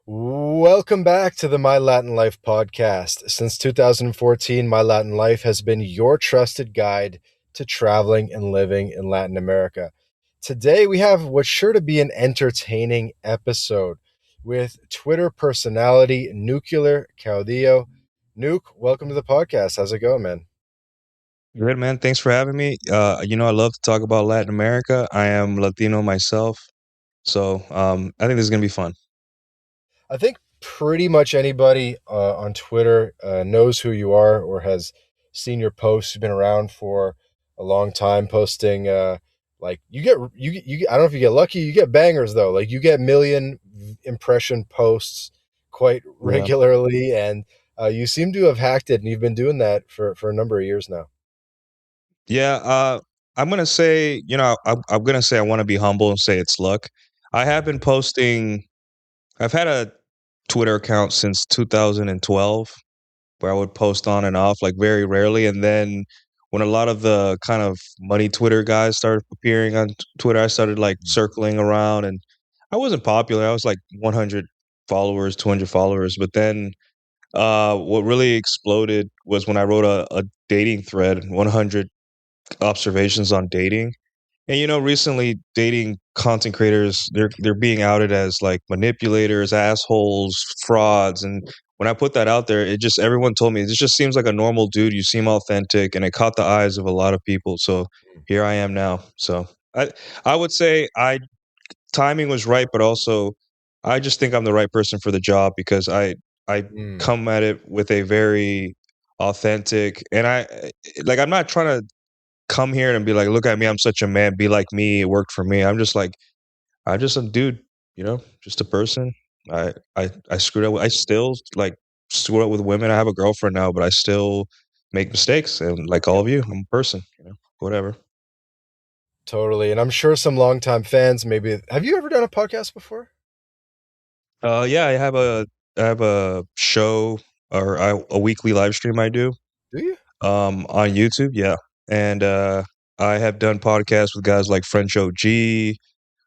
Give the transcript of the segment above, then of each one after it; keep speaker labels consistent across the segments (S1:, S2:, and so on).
S1: Welcome back to the My Latin Life podcast. Since 2014, My Latin Life has been your trusted guide to traveling and living in Latin America. Today, we have what's sure to be an entertaining episode with Twitter personality Nuclear Caudillo. Nuke, welcome to the podcast. How's it going, man?
S2: Good, man. Thanks for having me. I love to talk about Latin America. I am Latino myself, so I think this is gonna be fun.
S1: I think pretty much anybody on Twitter knows who you are or has seen your posts. You've been around for a long time, posting. Like I don't know if you get lucky. You get bangers though. Like you get million impression posts quite
S2: Yeah,
S1: regularly, and you seem to have hacked it, and you've been doing that for a number of years now.
S2: yeah. I'm gonna say, I'm gonna say I want to be humble and say it's luck. I have been posting. I've had a Twitter account since 2012, where I would post on and off, like very rarely, and then when a lot of the kind of money Twitter guys started appearing on Twitter, I started like circling around, and I wasn't popular. I was like 100 followers, 200 followers. But then what really exploded was when I wrote a dating thread, 100 observations on dating. And recently dating content creators, they're being outed as like manipulators, assholes, frauds. And when I put that out there, it just everyone told me this just seems like a normal dude. You seem authentic, and it caught the eyes of a lot of people. So here I am now. So I would say I timing was right, but also I just think I'm the right person for the job because I
S1: Mm.
S2: come at it with a very authentic, and I'm not trying to come here and be like, look at me, I'm such a man, be like me, it worked for me. I'm just like, I'm just a dude, just a person. I screwed up. I still like screw up with women. I have a girlfriend now, but I still make mistakes. And like all
S1: Yeah,
S2: of you, I'm a person, whatever.
S1: totally. And I'm sure some longtime fans maybe have you ever done a podcast before?
S2: Yeah, I have a show or a weekly live stream I do
S1: Do you?
S2: on YouTube. Yeah. And I have done podcasts with guys like French OG,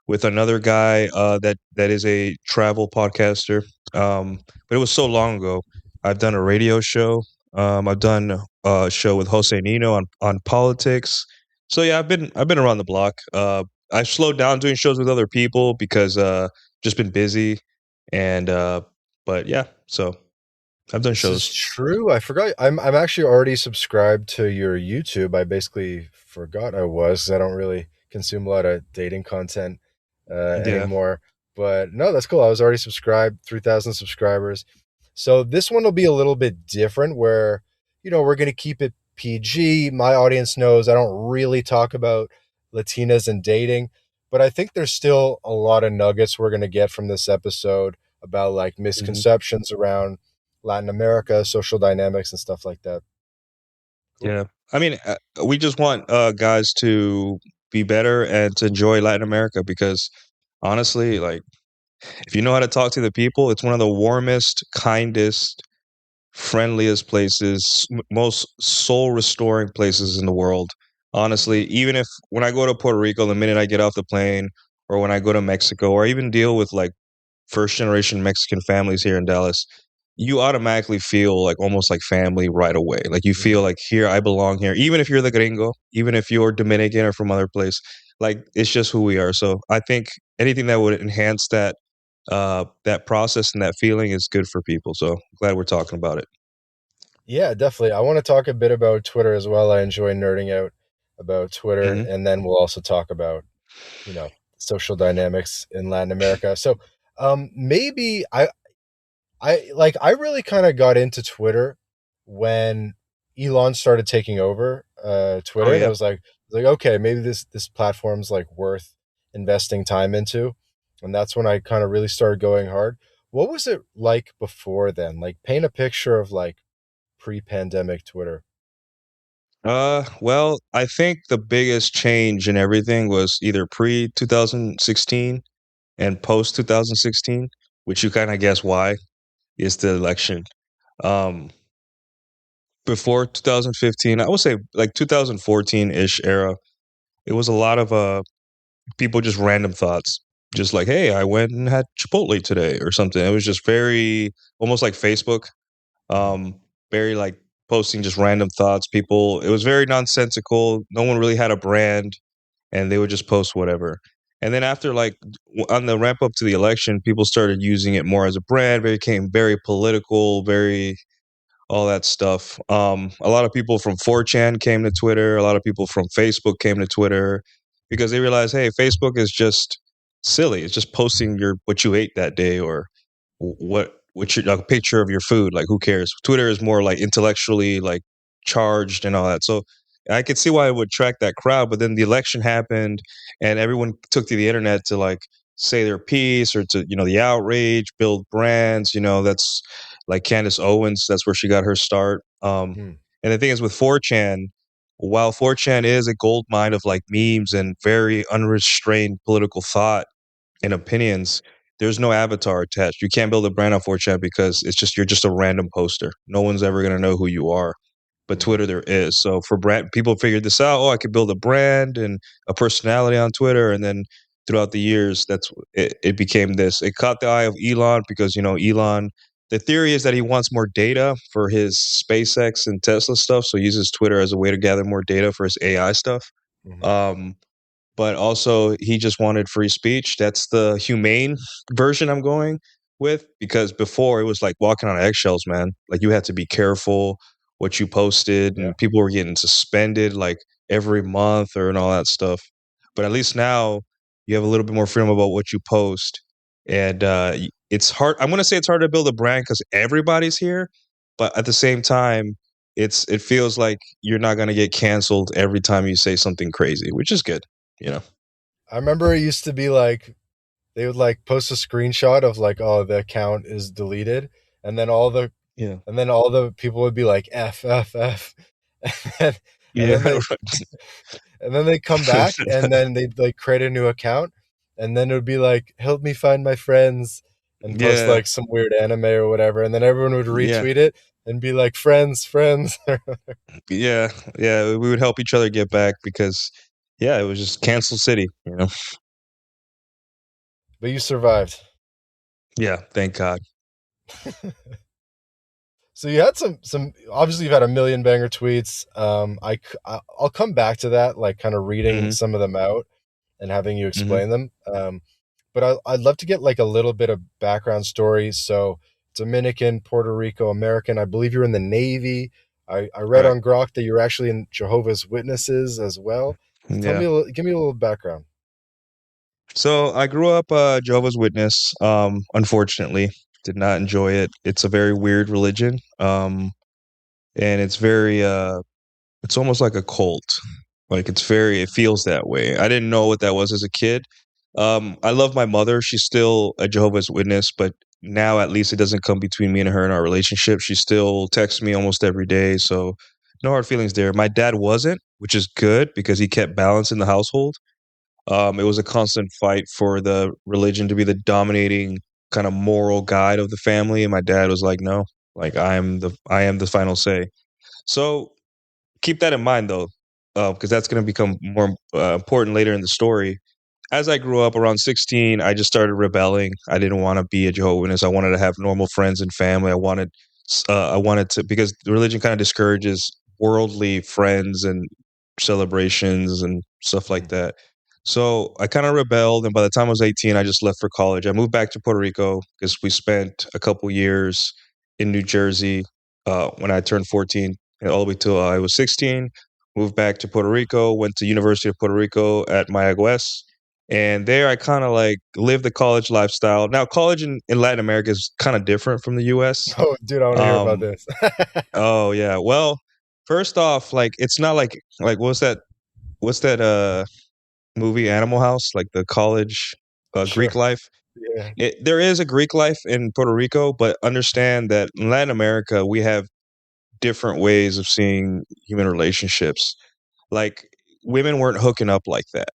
S2: with another guy that is a travel podcaster. But it was so long ago. I've done a radio show. I've done a show with Jose Nino on politics. So yeah, I've been around the block. I've slowed down doing shows with other people because just been busy, and but yeah, so I've done
S1: This is
S2: shows.
S1: true. I forgot. I'm actually already subscribed to your YouTube. I basically forgot I was. 'Cause I don't really consume a lot of dating content
S2: Yeah.
S1: anymore. But no, that's cool. I was already subscribed, 3,000 subscribers. So this one will be a little bit different where, we're going to keep it PG. My audience knows I don't really talk about Latinas and dating, but I think there's still a lot of nuggets we're going to get from this episode about like
S2: hmm
S1: misconceptions around Latin America, social dynamics, and stuff like that. Cool.
S2: Yeah. I mean, we just want guys to be better and to enjoy Latin America because honestly, like if you know how to talk to the people, it's one of the warmest, kindest, friendliest places, most soul restoring places in the world. Honestly, even if when I go to Puerto Rico, the minute I get off the plane, or when I go to Mexico, or even deal with like first generation Mexican families here in Dallas, you automatically feel like almost like family right away. Like you feel
S1: Mhm.
S2: like here, I belong here, even if you're the gringo, even if you're Dominican or from other place. Like it's just who we are. So I think anything that would enhance that process and that feeling is good for people. So glad we're talking about it.
S1: Yeah, definitely. I want to talk a bit about Twitter as well. I enjoy nerding out about Twitter,
S2: hmm
S1: and then we'll also talk about, social dynamics in Latin America. So, maybe I really kind of got into Twitter when Elon started taking over
S2: Oh
S1: Twitter, and I
S2: yeah.
S1: was like, okay, maybe this platform's like worth investing time into, and that's when I kind of really started going hard. What was it like before then? Like, paint a picture of like pre-pandemic Twitter.
S2: Well, I think the biggest change in everything was either pre 2016 and post 2016, which you kind of guess why is the election. Um, Before 2015, I would say like 2014-ish era, it was a lot of people just random thoughts. just like, hey, I went and had Chipotle today or something. It was just very almost like Facebook,
S1: Mhm.
S2: um, very like posting just random thoughts. People, it was very nonsensical. No one really had a brand, and they would just post whatever. And then after like on the ramp up to the election, people started using it more as a brand. It became very political, very all that stuff. A lot of people from 4chan came to Twitter. A lot of people from Facebook came to Twitter because they realized, hey, Facebook is just silly. It's just posting your what you ate that day or what your a picture of your food. Like, who cares? Twitter is more like intellectually like charged and all that. So I could see why it would attract that crowd. But then the election happened, and everyone took to the internet to like say their piece or to the outrage, build brands. That's like Candace Owens. That's where she got her start.
S1: Hmm.
S2: And the thing is with 4chan, while 4chan is a gold mine of like memes and very unrestrained political thought and opinions, there's no avatar attached. You can't build a brand on 4chan because you're just a random poster. No one's ever gonna know who you are. But
S1: Hmm.
S2: Twitter there is. So for brand people figured this out, oh, I could build a brand and a personality on Twitter. And then throughout the years, it became this. It caught the eye of Elon because Elon, the theory is that he wants more data for his SpaceX and Tesla stuff. So he uses Twitter as a way to gather more data for his AI stuff.
S1: Hmm.
S2: Um, but also he just wanted free speech. That's the humane version I'm going with because before it was like walking on eggshells, man. Like you had to be careful what you posted,
S1: Yeah.
S2: and people were getting suspended like every month and all that stuff. But at least now you have a little bit more freedom about what you post, and it's hard. I'm gonna say it's hard to build a brand because everybody's here, but at the same time, it feels like you're not gonna get canceled every time you say something crazy, which is good. You know?
S1: I remember it used to be like they would like post a screenshot of like, oh, the account is deleted, and then
S2: Yeah.
S1: all the people would be like F F F, and then, and
S2: Yeah,
S1: then they and then they come back
S2: right.
S1: and then they'd like create a new account, and then it would be like, help me find my friends, and post
S2: Yeah,
S1: like some weird anime or whatever, and then everyone would
S2: yeah,
S1: retweet it and be like, friends, friends.
S2: yeah, yeah, we would help each other get back because, yeah, it was just cancel city, you know?
S1: But you survived.
S2: Yeah, thank God.
S1: So you had some obviously you've had a million banger tweets. I'll come back to that, like kind of reading
S2: Mhm,
S1: some of them out and having you
S2: mhm,
S1: explain them. But I'd love to get like a little bit of background story. So Dominican, Puerto Rico, American. I believe you're in the Navy. I read
S2: right,
S1: on Grok that you're actually in Jehovah's Witnesses as well. So tell me
S2: yeah.
S1: give me a little background.
S2: So, I grew up a Jehovah's Witness, unfortunately, did not enjoy it. It's a very weird religion, and it's almost like a cult. Like it feels that way. I didn't know what that was as a kid. I love my mother. She's still a Jehovah's Witness, but now at least it doesn't come between me and her in our relationship. She still texts me almost every day, so no hard feelings there. My dad wasn't, which is good because he kept balance in the household. It was a constant fight for the religion to be the dominating kind of moral guide of the family, and my dad was like, "No, like I am the final say." So keep that in mind though, because that's going to become more important later in the story. As I grew up around 16, I just started rebelling. I didn't want to be a Jehovah's Witness. I wanted to have normal friends and family. I wanted to, because the religion kind of discourages worldly friends and celebrations and stuff like
S1: Mm.
S2: that. So I kind of rebelled, and by the time I was 18, I just left for college. I moved back to Puerto Rico because we spent a couple years in New Jersey when I turned 14, and all the way till I was 16. Moved back to Puerto Rico, went to University of Puerto Rico at Mayagüez, and there I kind of like lived the college lifestyle. Now, college in Latin America is kind of different from the US.
S1: Oh, dude, I want to hear about
S2: Um,
S1: this.
S2: oh yeah. Well, first off, like it's not like what's that movie Animal House, like the college
S1: Sure.
S2: Greek life.
S1: Yeah.
S2: There is a Greek life in Puerto Rico, but understand that in Latin America we have different ways of seeing human relationships. Like women weren't hooking up like that.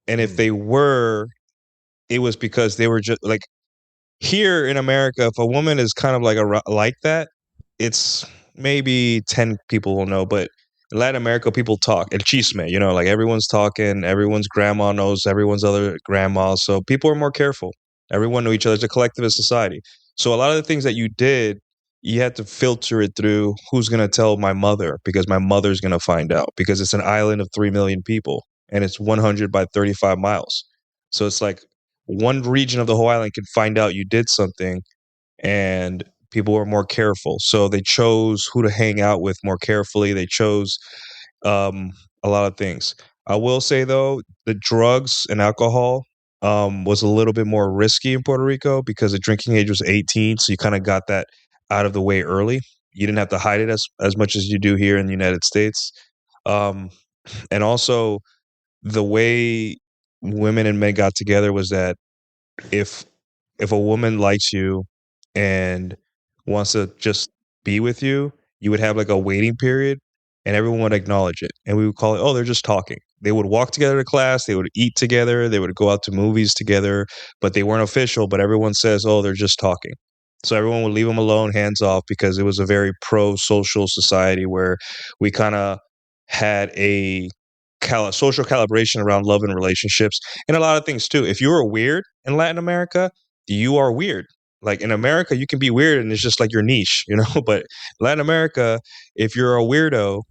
S2: And if
S1: Mm.
S2: they were, it was because they were just like here in America, if a woman is kind of like like that, it's maybe 10 people will know, but In Latin America, people talk and chisme. Like everyone's talking, everyone's grandma knows everyone's other grandma, so people are more careful. Everyone knew each other. It's a collectivist society. So a lot of the things that you did, you had to filter it through who's going to tell my mother because my mother's going to find out because it's an island of 3 million people and it's 100 by 35 miles. So it's like one region of the whole island can find out you did something, and people were more careful. So they chose who to hang out with more carefully. They chose um, a lot of things. I will say though, the drugs and alcohol was a little bit more risky in Puerto Rico because the drinking age was 18, so you kind of got that out of the way early. You didn't have to hide it as much as you do here in the United States. Um, and also, the way women and men got together was that if if a woman likes you and wants to just be with you, you would have like a waiting period and everyone would acknowledge it. And we would call it, oh, they're just talking. They would walk together to class, they would eat together, they would go out to movies together, but they weren't official. But everyone says, oh, they're just talking. So everyone would leave them alone, hands off, because it was a very pro social society where we kind of had a social calibration around love and relationships and a lot of things too. If you were weird in Latin America, you are weird. Like in America, you can be weird and it's just like your niche, But Latin America, if you're a weirdo,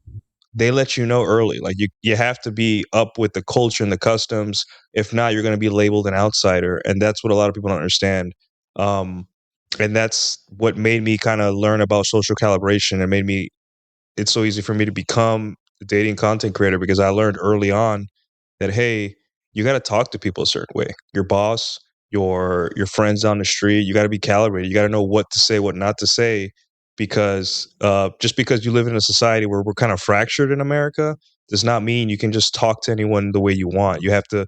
S2: they let you know early. Like you have to be up with the culture and the customs. If not, you're going to be labeled an outsider, and that's what a lot of people don't understand. Um, and that's what made me kind of learn about social calibration and made me it's so easy for me to become a dating content creator because I learned early on that hey, you got to talk to people a certain way. Your boss, your friends down the street, you got to be calibrated. You got to know what to say, what not to say, because just because you live in a society where we're kind of fractured in America does not mean you can just talk to anyone the way you want. You have to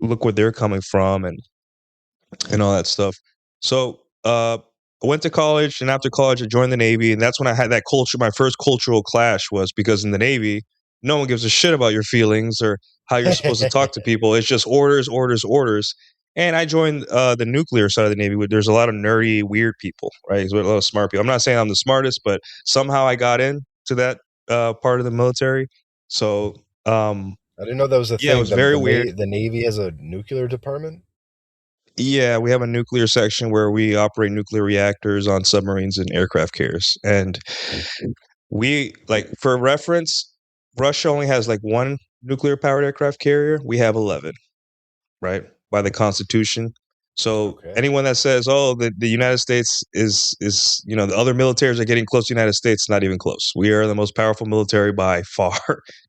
S2: look where they're coming from and all that stuff. So I went to college, and after college, I joined the Navy, and that's when I had that culture. My first cultural clash was because in the Navy, no one gives a shit about your feelings or how you're supposed to talk to people. It's just orders, orders, orders. And I joined the nuclear side of the Navy, where there's a lot of nerdy, weird people, right? There's a lot of smart people. I'm not saying I'm the smartest, but somehow I got into that part of the military. So
S1: I didn't know that was a
S2: yeah, it
S1: thing.
S2: was very weird.
S1: The Navy has a nuclear department.
S2: Yeah, we have a nuclear section where we operate nuclear reactors on submarines and aircraft carriers. And we, like, for reference, Russia only has like one nuclear powered aircraft carrier. We have 11, right? By the Constitution. So
S1: Okay.
S2: anyone that says, "Oh, the United States is the other militaries are getting close to the United States," not even close. We are the most powerful military by far.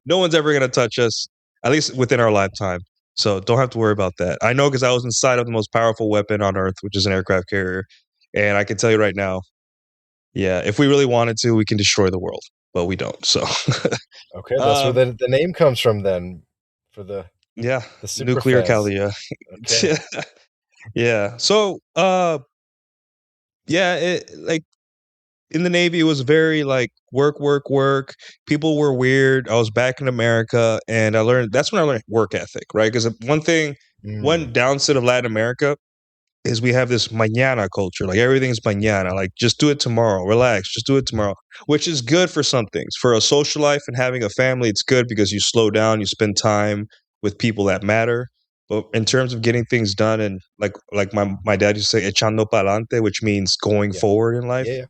S2: No one's ever going to touch us, at least within our lifetime. So don't have to worry about that. I know because I was inside of the most powerful weapon on Earth, which is an aircraft carrier, and I can tell you right now, yeah, if we really wanted to, we can destroy the world, but we don't. So,
S1: Okay, that's where
S2: um,
S1: the name comes from then, for
S2: yeah,
S1: the super
S2: nuclear
S1: fans.
S2: Caudillo.
S1: Okay.
S2: Yeah. So, yeah, like in the Navy, it was very like work, work, work. People were weird. I was back in America, and that's when I learned work ethic, right? Because one
S1: Mm,
S2: downside of Latin America is we have this mañana culture. Like everything's mañana. Like just do it tomorrow. Relax. Just do it tomorrow, which is good for some things. For a social life and having a family, it's good because you slow down, you spend time with people that matter. But in terms of getting things done and like my dad used to say, echando pa'lante, which means going
S1: yeah.
S2: forward in life.
S1: Yeah,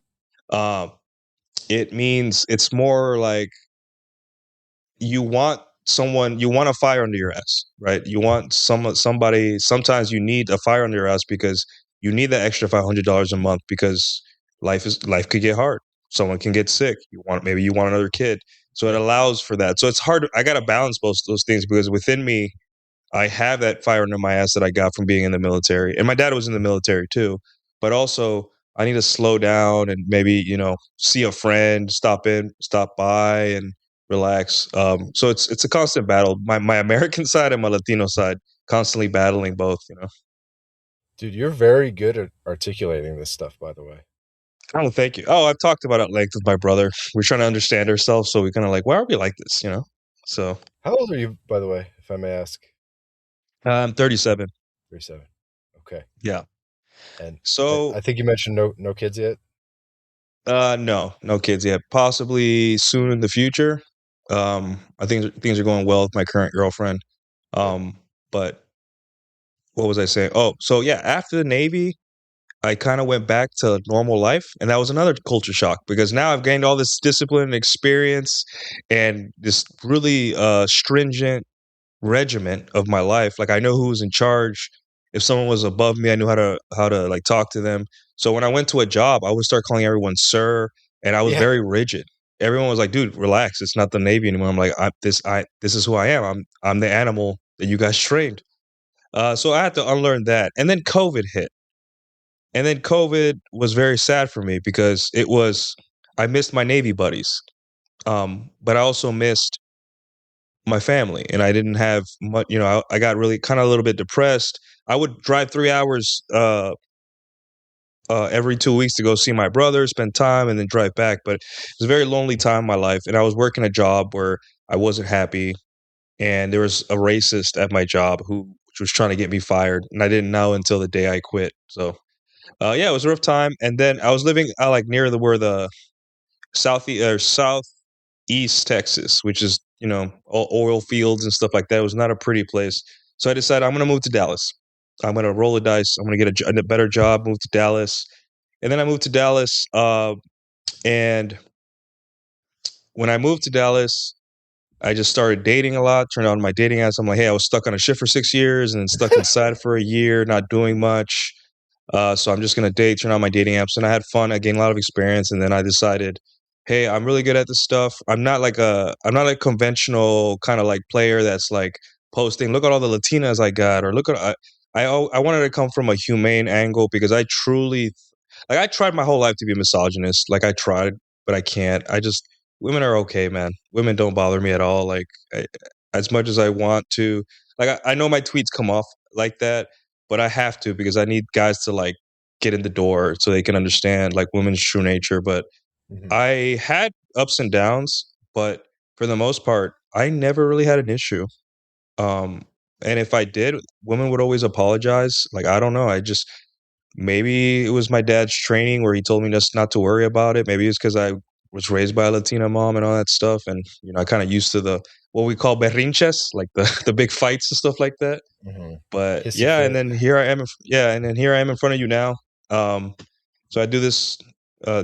S1: yeah.
S2: Um, it means it's more like you want a fire under your ass, right? You want somebody. Sometimes you need a fire under your ass because you need that extra $500 a month because life could get hard. Someone can get sick. Maybe you want another kid, so it
S1: Yeah.
S2: allows for that. So it's hard. I got to balance both those things because within me, I have that fire under my ass that I got from being in the military. And my dad was in the military too. But also, I need to slow down and maybe, see a friend, stop by and relax. So it's a constant battle. My American side and my Latino side constantly battling both.
S1: Dude, you're very good at articulating this stuff, by the way.
S2: Oh, thank you. Oh, I've talked about it at length with my brother. We're trying to understand ourselves, so we kind of like, why are we like this? So
S1: How old are you, by the way, if I may ask?
S2: I'm 37.
S1: 37. Okay.
S2: Yeah.
S1: And
S2: So
S1: I think you mentioned no kids yet.
S2: no kids yet. Possibly soon in the future. I think things are going well with my current girlfriend.
S1: Good.
S2: But what was I saying? Oh, so yeah, after the Navy, I kind of went back to normal life, and that was another culture shock because now I've gained all this discipline and experience and this really stringent regiment of my life. Like I know who was in charge. If someone was above me, I knew how to like talk to them. So when I went to a job, I would start calling everyone sir, and I was
S1: Yeah.
S2: very rigid. Everyone was like, "Dude, relax. It's not the Navy anymore." I'm like, this is who I am. I'm the animal that you guys trained." So I had to unlearn that, and then COVID hit, and then COVID was very sad for me because I missed my Navy buddies, but I also missed my family, and I didn't have much. I got really kind of a little bit depressed. I would drive 3 hours every 2 weeks to go see my brother, spend time, and then drive back. But it was a very lonely time in my life, and I was working a job where I wasn't happy, and there was a racist at my job who was trying to get me fired, and I didn't know until the day I quit. So yeah, it was a rough time. And then I was living like near the southeast Texas, which is all oil fields and stuff like that. It was not a pretty place. So I decided I'm going to move to Dallas. I'm going to roll the dice. I'm going to get a better job, move to Dallas. And then I moved to Dallas. And when I moved to Dallas, I just started dating a lot, turned on my dating apps. I'm like, hey, I was stuck on a shift for 6 years and then stuck inside for a year, not doing much. So I'm just gonna turn on my dating apps, and I had fun. I gained a lot of experience, and then I decided, hey, I'm really good at this stuff. I'm not a conventional kind of like player that's like posting. Look at all the Latinas I got, or look at I wanted to come from a humane angle because I truly like I tried my whole life to be a misogynist. Like I tried, but I can't. Women are okay, man. Women don't bother me at all. As much as I want to, I know my tweets come off like that, but I have to because I need guys to like get in the door so they can understand like women's true nature. But
S1: Mhm.
S2: I had ups and downs, but for the most part, I never really had an issue. Um, and if I did, women would always apologize. Like I don't know, I just maybe it was my dad's training where he told me just not to worry about it. Maybe it's because I was raised by a Latina mom and all that stuff, and I kind of used to the what we call berrinches, like the the big fights and stuff like that.
S1: Mhm.
S2: But
S1: Hissy
S2: yeah, and
S1: fit.
S2: then here I am. Yeah, and then here I am in front of you now. Um, so I do this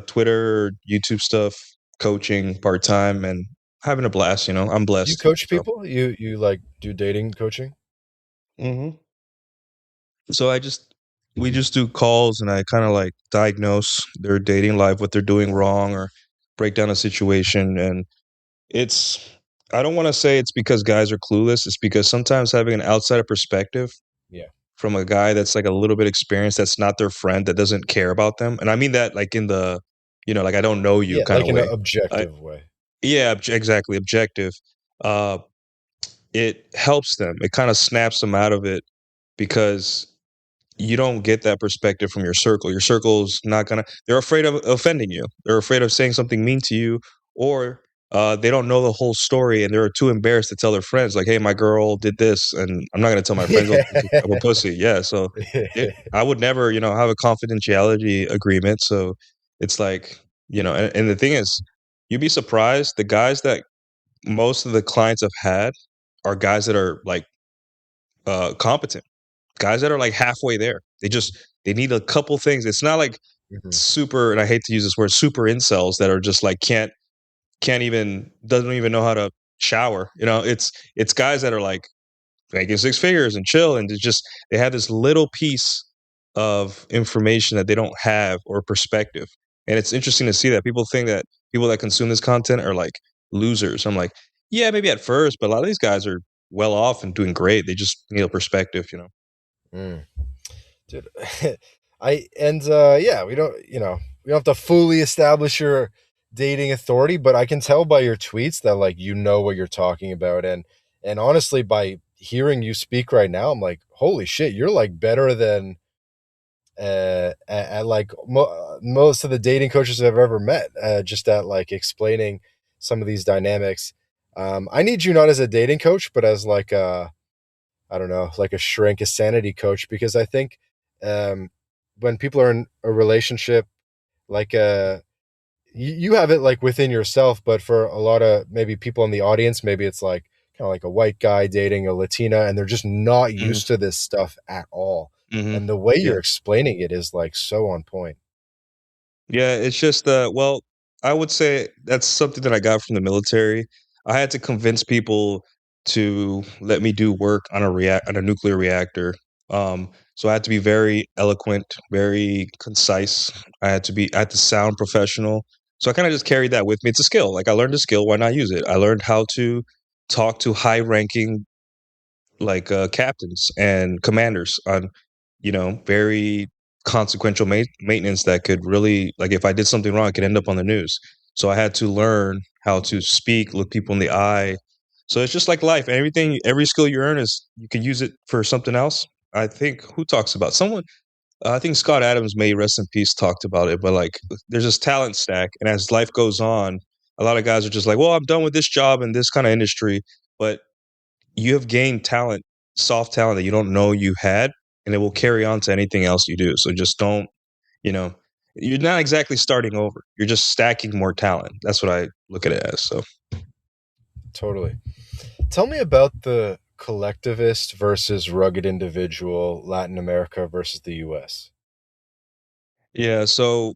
S2: Twitter, YouTube stuff, coaching part time, and having a blast. I'm
S1: Do you
S2: blessed.
S1: coach
S2: So.
S1: people? You like do dating coaching?
S2: hmm So we just do calls, and I kind of like diagnose their dating life, what they're doing wrong, or break down a situation. And it's I don't want to say it's because guys are clueless. It's because sometimes having an outsider perspective
S1: Yeah.
S2: from a guy that's like a little bit experienced, that's not their friend, that doesn't care about them. And I mean that like in the, like I don't know you
S1: Yeah,
S2: kind
S1: like
S2: of
S1: in an
S2: way. I,
S1: objective way.
S2: yeah, exactly. Objective. Uh, it helps them. It kind of snaps them out of it because you don't get that perspective from your circle. Your circle's not gonna. They're afraid of offending you. They're afraid of saying something mean to you, or they don't know the whole story, and they're too embarrassed to tell their friends. Like, "Hey, my girl did this," and I'm not gonna tell my friends. Oh, I'm a
S1: Yeah.
S2: pussy. Yeah, so I would never, have a confidentiality agreement. So it's like, and the thing is, you'd be surprised. The guys that most of the clients have had are guys that are like competent, guys that are like halfway there. They need a couple things. It's not like
S1: Mhm.
S2: super, and I hate to use this word, super incels that are just like can't even doesn't even know how to shower. It's guys that are like making six figures and chill, and they have this little piece of information that they don't have, or perspective. And it's interesting to see that people think that people that consume this content are like losers. I'm like, yeah, maybe at first, but a lot of these guys are well off and doing great. They just need a perspective.
S1: Mm. Dude. I and yeah, we don't have to fully establish your dating authority, but I can tell by your tweets that like you know what you're talking about. And honestly, by hearing you speak right now, I'm like, holy shit, you're like better than at like most of the dating coaches I've ever met, just at like explaining some of these dynamics. I need you not as a dating coach, but as like a, I don't know, like a shrink, a sanity coach, because I think um, when people are in a relationship, like you have it like within yourself, but for a lot of maybe people in the audience, maybe it's like kind of like a white guy dating a Latina, and they're just not
S2: Mhm,
S1: used to this stuff at all.
S2: mhm.
S1: And the way
S2: Yeah.
S1: you're explaining it is like so on point.
S2: Yeah, it's just, well, I would say that's something that I got from the military. I had to convince people to let me do work on a nuclear reactor. So I had to be very eloquent, very concise. I had to sound professional. So I kind of just carried that with me. It's a skill. Like I learned a skill, why not use it? I learned how to talk to high-ranking like captains and commanders on very consequential maintenance that could really like if I did something wrong, it could end up on the news. So I had to learn how to speak, look people in the eye. So it's just like life. Everything, every skill you earn is you can use it for something else. I think who talks about someone. I think Scott Adams, may rest in peace, talked about it. But like, there's this talent stack, and as life goes on, a lot of guys are just like, "Well, I'm done with this job and this kind of industry." But you have gained talent, soft talent that you don't know you had, and it will carry on to anything else you do. So just don't, you know, you're not exactly starting over. You're just stacking more talent. That's what I look at it as. So
S1: Totally. Tell me about the collectivist versus rugged individual, Latin America versus the US.
S2: yeah. So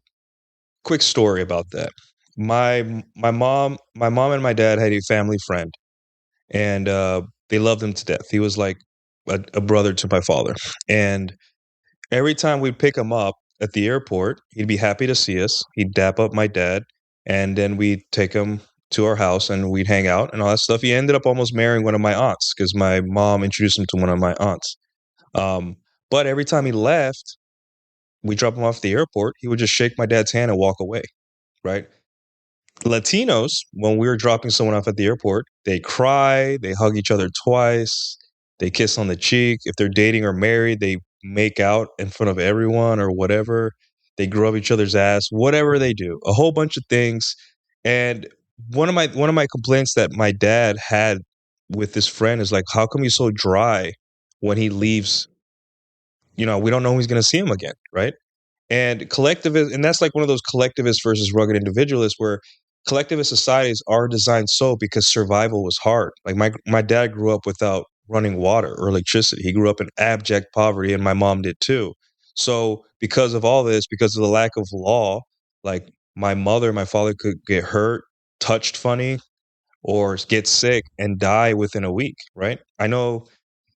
S2: quick story about that. My mom and my dad had a family friend, and they loved him to death. He was like a brother to my father, and every time we'd pick him up at the airport, he'd be happy to see us. He'd dap up my dad, and then we'd take him to our house and we'd hang out and all that stuff. He ended up almost marrying one of my aunts because my mom introduced him to one of my aunts. Um, but every time he left, we drop him off at the airport. He would just shake my dad's hand and walk away. Right? Latinos, when we were dropping someone off at the airport, they cry, they hug each other twice, they kiss on the cheek. If they're dating or married, they make out in front of everyone or whatever. They grub each other's ass, whatever they do, a whole bunch of things. And one of my complaints that my dad had with this friend is like, how come he's so dry when he leaves? We don't know when he's going to see him again, right? And collectivist, and that's like one of those collectivist versus rugged individualists where collectivist societies are designed so because survival was hard. Like my dad grew up without running water or electricity. He grew up in abject poverty, and my mom did too. So because of all this, because of the lack of law, like my mother and my father could get hurt, touched funny, or get sick and die within a week, right? I know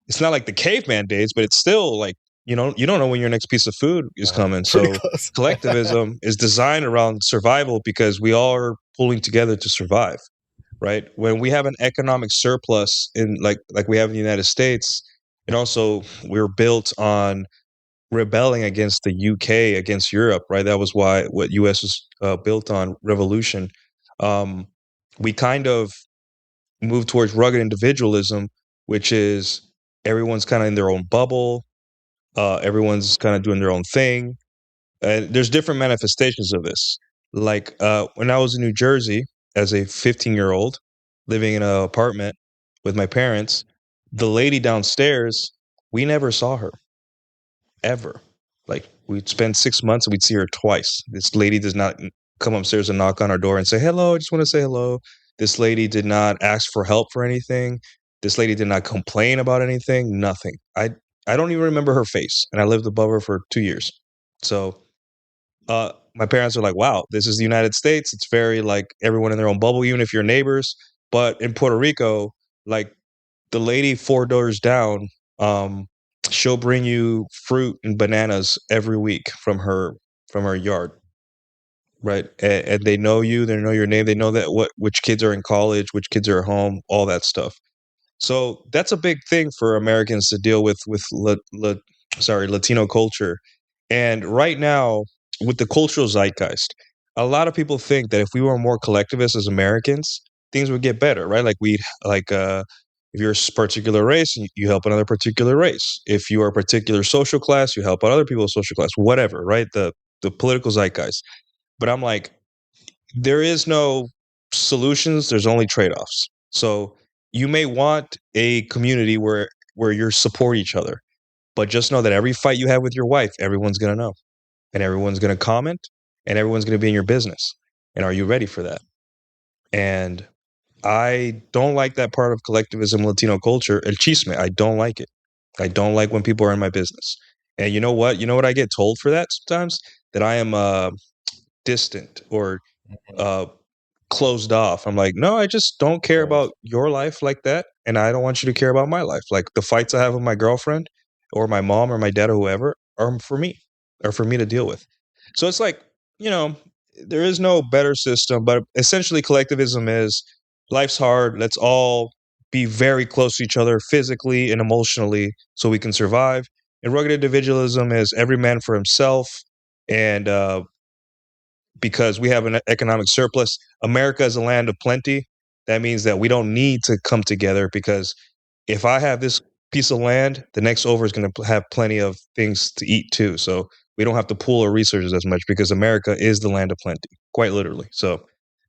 S2: it's not like the caveman days, but it's still like, you don't know when your next piece of food is coming.
S1: Pretty
S2: So
S1: close.
S2: collectivism is designed around survival because we all are pulling together to survive, right? When we have an economic surplus in like we have in the United States, and also we're built on rebelling against the UK, against Europe, right? That was why what US was built on, revolution. Um, we kind of move towards rugged individualism, which is everyone's kind of in their own bubble. Everyone's kind of doing their own thing. And there's different manifestations of this. Like when I was in New Jersey as a 15-year-old living in an apartment with my parents, the lady downstairs, we never saw her ever. Like we'd spend 6 months and we'd see her twice. This lady does not come upstairs and knock on our door and say, hello, I just want to say hello. This lady did not ask for help for anything. This lady did not complain about anything, nothing. I don't even remember her face. And I lived above her for 2 years. So my parents are like, wow, this is the United States. It's very like everyone in their own bubble, even if you're neighbors. But in Puerto Rico, like the lady four doors down, um, she'll bring you fruit and bananas every week from her yard, right? And they know you, they know your name, they know that which kids are in college, which kids are at home, all that stuff. So that's a big thing for Americans to deal with Latino culture. And right now, with the cultural zeitgeist, a lot of people think that if we were more collectivist as Americans, things would get better, right? Like we like if you're a particular race, you help another particular race. If you are a particular social class, you help out other people's social class, whatever, right? The political zeitgeist. But I'm like, there is no solutions, there's only trade-offs. So you may want a community where you support each other, but just know that every fight you have with your wife, everyone's going to know, and everyone's going to comment, and everyone's going to be in your business. And are you ready for that? And I don't like that part of collectivism, Latino culture. El chisme, I don't like it. I don't like when people are in my business. And you know what? You know what I get told for that sometimes? That I am distant or
S1: Mhm.
S2: uh, closed off. I'm like, no, I just don't care
S1: Right.
S2: about your life like that, and I don't want you to care about my life. Like the fights I have with my girlfriend or my mom or my dad or whoever are for me, or for me to deal with. So it's like, you know, there is no better system, but essentially collectivism is life's hard. Let's all be very close to each other physically and emotionally so we can survive. And rugged individualism is every man for himself. And because we have an economic surplus. America is a land of plenty. That means that we don't need to come together, because if I have this piece of land, the next over is going to have plenty of things to eat too. So we don't have to pool our resources as much, because America is the land of plenty, quite literally. So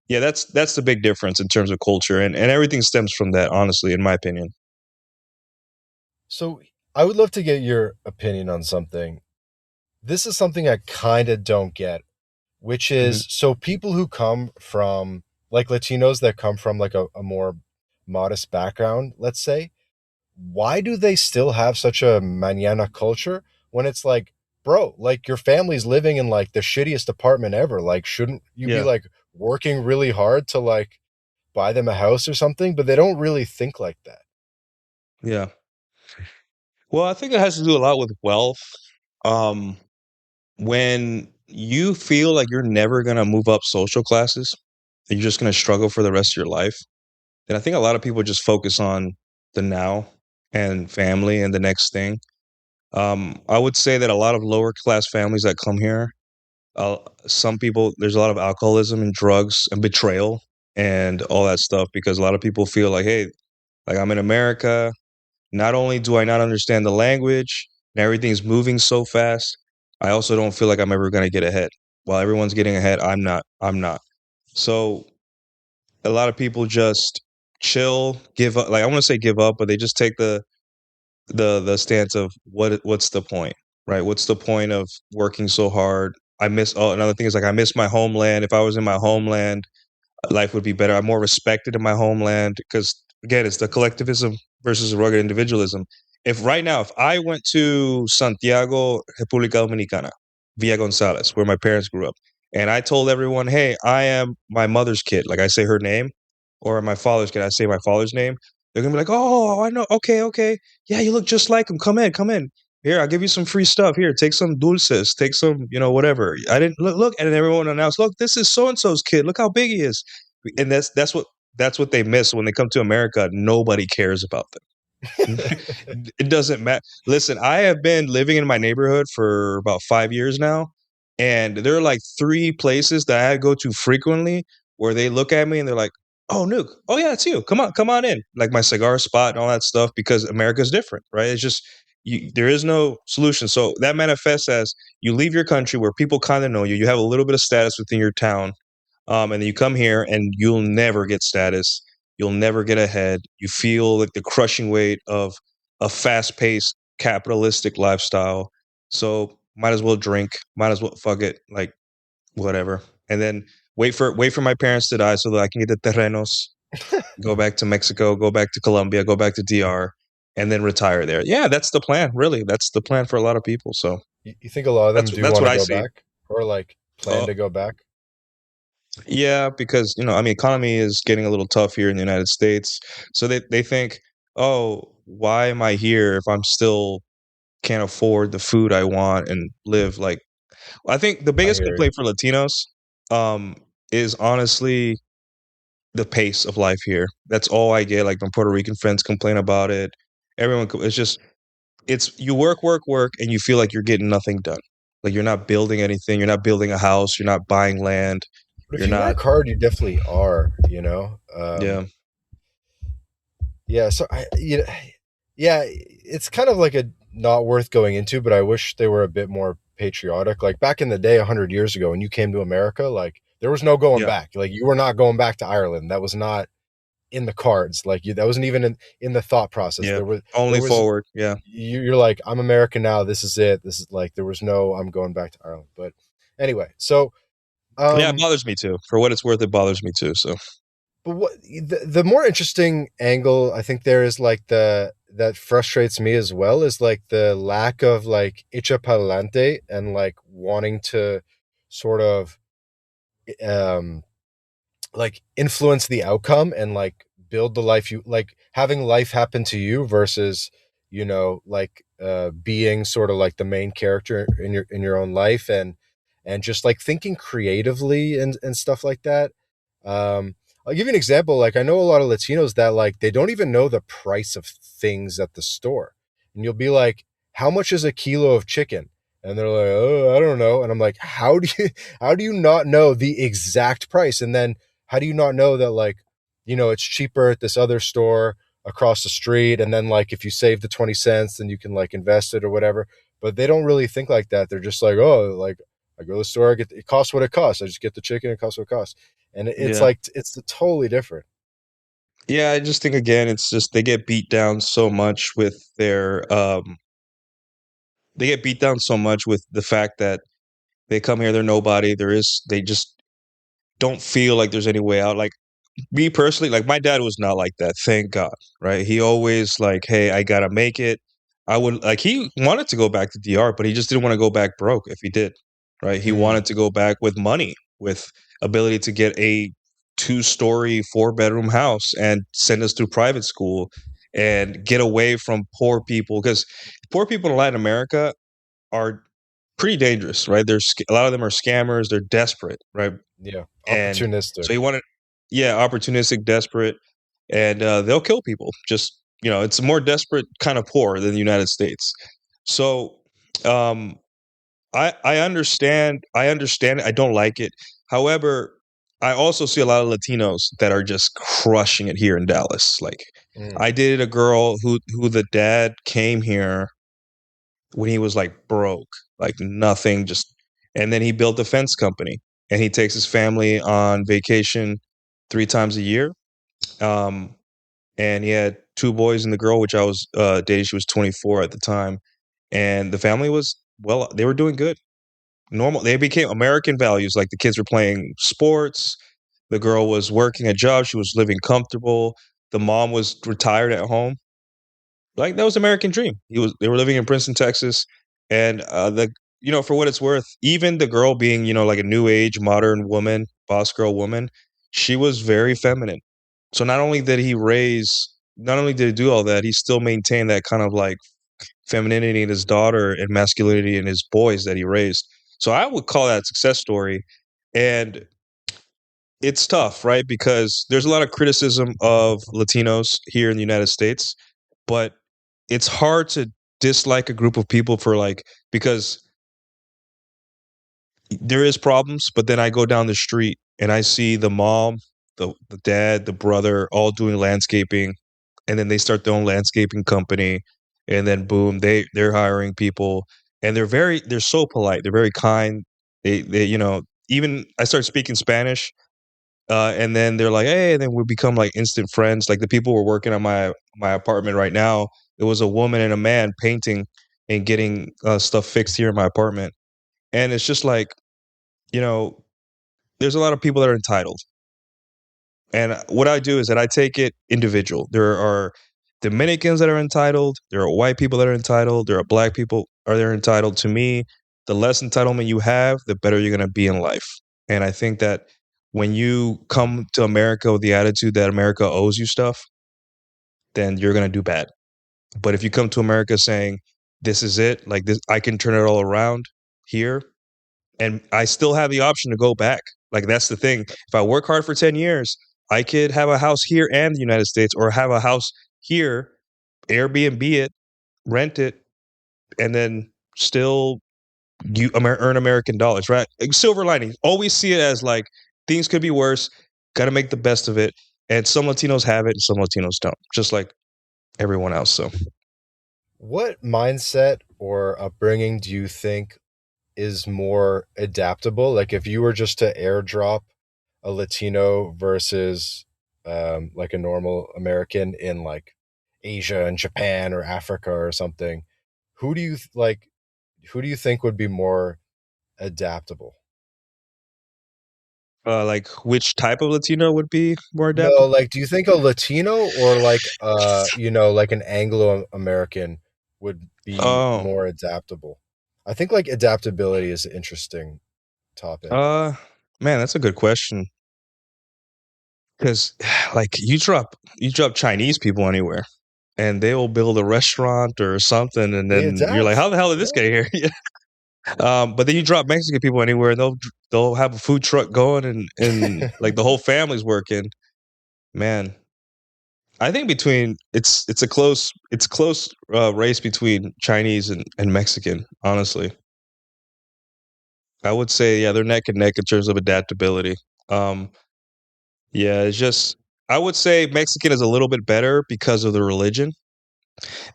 S2: yeah, that's the big difference in terms of culture, and everything stems from that, honestly, in my opinion.
S1: So I would love to get your opinion on something. This is something I kind of don't get, which
S2: Hmm.
S1: is so people who come from like Latinos that come from like a more modest background, let's say, why do they still have such a mañana culture when it's like, bro, like your family's living in like the shittiest apartment ever. Like, shouldn't you be
S2: Yeah,
S1: like working really hard to like buy them a house or something? But they don't really think like that.
S2: yeah. Well, I think it has to do a lot with wealth. Um, when you feel like you're never gonna move up social classes, and you're just gonna struggle for the rest of your life, then I think a lot of people just focus on the now and family and the next thing. I would say that a lot of lower class families that come here, uh, some people, there's a lot of alcoholism and drugs and betrayal and all that stuff, because a lot of people feel like, hey, like I'm in America. Not only do I not understand the language and everything's moving so fast, I also don't feel like I'm ever going to get ahead. While everyone's getting ahead, I'm not. I'm not. So a lot of people just chill, give up. Like I want to say give up, but they just take the stance of what's the point, right? What's the point of working so hard? I miss. Oh, another thing is like I miss my homeland. If I was in my homeland, life would be better. I'm more respected in my homeland, because again, it's the collectivism versus rugged individualism. If right now, if I went to Santiago, República Dominicana, Villa González, where my parents grew up, and I told everyone, "Hey, I am my mother's kid," like I say her name, or my father's kid, I say my father's name, they're gonna be like, "Oh, I know. Okay, okay. Yeah, you look just like him. Come in, come in. Here, I'll give you some free stuff. Here, take some dulces, take some, whatever." I didn't look, and then everyone announced, "Look, this is so and so's kid. Look how big he is." And that's what they miss when they come to America. Nobody cares about them. It doesn't matter. Listen, I have been living in my neighborhood for about 5 years now, and there are like three places that I go to frequently where they look at me and they're like, "Oh, Nuke, oh yeah, it's you. Come on in." Like my cigar spot and all that stuff, because America's different, right? It's just there is no solution. So that manifests as you leave your country where people kind of know you. You have a little bit of status within your town, and then you come here and you'll never get status. You'll never get ahead. You feel like the crushing weight of a fast paced capitalistic lifestyle. So might as well drink, might as well fuck it, like whatever. And then wait for my parents to die so that I can get the terrenos, go back to Mexico, go back to Colombia, go back to DR, and then retire there. Yeah, that's the plan, really. That's the plan for a lot of people. So
S1: You think a lot of them
S2: that's
S1: do
S2: that's
S1: want
S2: what
S1: to
S2: I
S1: go
S2: see.
S1: back or like plan
S2: Uh,
S1: to go back?
S2: Yeah, because I mean, economy is getting a little tough here in the United States. So they think, oh, why am I here if I'm still can't afford the food I want and live like? I think the
S1: I
S2: biggest
S1: hear you.
S2: complaint for Latinos, um, is honestly the pace of life here. That's all I get. Like my Puerto Rican friends complain about it. It's just it's you work, work, work, and you feel like you're getting nothing done. Like you're not building anything. You're not building a house. You're not buying land.
S1: But if
S2: You're
S1: you
S2: not.
S1: work hard, you definitely are, you know?
S2: Yeah.
S1: Yeah, so yeah, it's kind of like a not worth going into, but I wish they were a bit more patriotic. Like back in the day, 100 years ago, when you came to America, like there was no going
S2: Yeah.
S1: back. Like you were not going back to Ireland. That was not in the cards. Like that wasn't even in the thought process.
S2: Yeah,
S1: There
S2: only
S1: was
S2: forward, yeah.
S1: you're like, I'm American now. This is it. This is like there was no I'm going back to Ireland. But anyway, so
S2: Yeah, it
S1: Um,
S2: bothers me too. For what it's worth, it bothers me too. So
S1: but what the more interesting angle I think there is like the that frustrates me as well is like the lack of like echa pa'lante and like wanting to sort of um like influence the outcome and like build the life you like having life happen to you versus like being sort of like the main character in your own life and just like thinking creatively and stuff like that. I'll give you an example. Like I know a lot of Latinos that like they don't even know the price of things at the store, and you'll be like, how much is a kilo of chicken? And they're like, oh, I don't know. And I'm like, how do you not know the exact price? And then how do you not know that like it's cheaper at this other store across the street, and then like if you save the 20 cents then you can like invest it or whatever. But they don't really think like that. They're just like, oh, like I go to the store, I get it costs what it costs, I just get the chicken, it costs what it costs. And it's
S2: yeah,
S1: like it's totally different.
S2: yeah. I just think again, it's just they get beat down so much with their they get beat down so much with the fact that they come here, they're nobody. They just don't feel like there's any way out. Like me personally, like my dad was not like that, thank God, right? He always like, "Hey, I gotta make it." I would like he wanted to go back to DR, but he just didn't want to go back broke if he did, right? He
S1: Mm,
S2: wanted to go back with money, with ability to get a two-story, four-bedroom house and send us through private school and get away from poor people because poor people in Latin America are pretty dangerous, right? A lot of them are scammers. They're desperate, right?
S1: yeah,
S2: And
S1: opportunistic.
S2: so he wanted, yeah, opportunistic, desperate, and they'll kill people. Just it's a more desperate kind of poor than the United States. So um, I understand. I understand. I don't like it. However, I also see a lot of Latinos that are just crushing it here in Dallas. Like
S1: Mm,
S2: I dated a girl who the dad came here when he was like broke, like nothing, just and then he built a fence company and he takes his family on vacation 3 times a year. Um, and he had two boys and the girl, which I was dating. She was 24 at the time, and the family was well. They were doing good. Normal. They became American values. Like the kids were playing sports. The girl was working a job. She was living comfortable. The mom was retired at home, like that was American dream. They were living in Princeton, Texas, and for what it's worth, even the girl being like a new age modern woman, boss girl woman, she was very feminine. So not only did he do all that, he still maintained that kind of like femininity in his daughter and masculinity in his boys that he raised. So I would call that a success story, and it's tough, right? Because there's a lot of criticism of Latinos here in the United States, but it's hard to dislike a group of people for like because there is problems, but then I go down the street and I see the mom, the dad, the brother all doing landscaping, and then they start their own landscaping company, and then boom, they're hiring people, and they're so polite, they're very kind. They even I start speaking Spanish, and then they're like, hey, and then we become like instant friends. Like the people who are working on my apartment right now, it was a woman and a man painting and getting stuff fixed here in my apartment. And it's just like, you know, there's a lot of people that are entitled. And what I do is that I take it individual. There are Dominicans that are entitled. There are white people that are entitled. There are black people are there entitled. To me, the less entitlement you have, the better you're going to be in life. And I think that when you come to America with the attitude that America owes you stuff, then you're going to do bad. But if you come to America saying, this is it, like this, I can turn it all around here, and I still have the option to go back. Like that's the thing. If I work hard for 10 years, I could have a house here and the United States, or have a house here, Airbnb it, rent it, and then still earn American dollars, right? Like, silver lining. Always see it as like things could be worse. Got to make the best of it. And some Latinos have it, and some Latinos don't. Just like everyone else. So
S1: what mindset or upbringing do you think is more adaptable? Like if you were just to airdrop a Latino versus like a normal American in like Asia and Japan or Africa or something, who do you like? Who do you think would be more adaptable?
S2: Like which type of Latino would be more
S1: No,
S2: adaptable?
S1: like, do you think a Latino or like like an Anglo American would be
S2: Oh,
S1: more adaptable? I think like adaptability is an interesting topic.
S2: uh, man, that's a good question. Because like you drop Chinese people anywhere, and they will build a restaurant or something, and
S1: They
S2: then you're like,
S1: adapt.
S2: how the hell did this
S1: Yeah.
S2: get here? Yeah. But then you drop Mexican people anywhere, and they'll have a food truck going, and like the whole family's working. Man, I think between it's a close race between Chinese and Mexican. Honestly, I would say yeah, they're neck and neck in terms of adaptability. Um, yeah, it's just I would say Mexican is a little bit better because of the religion.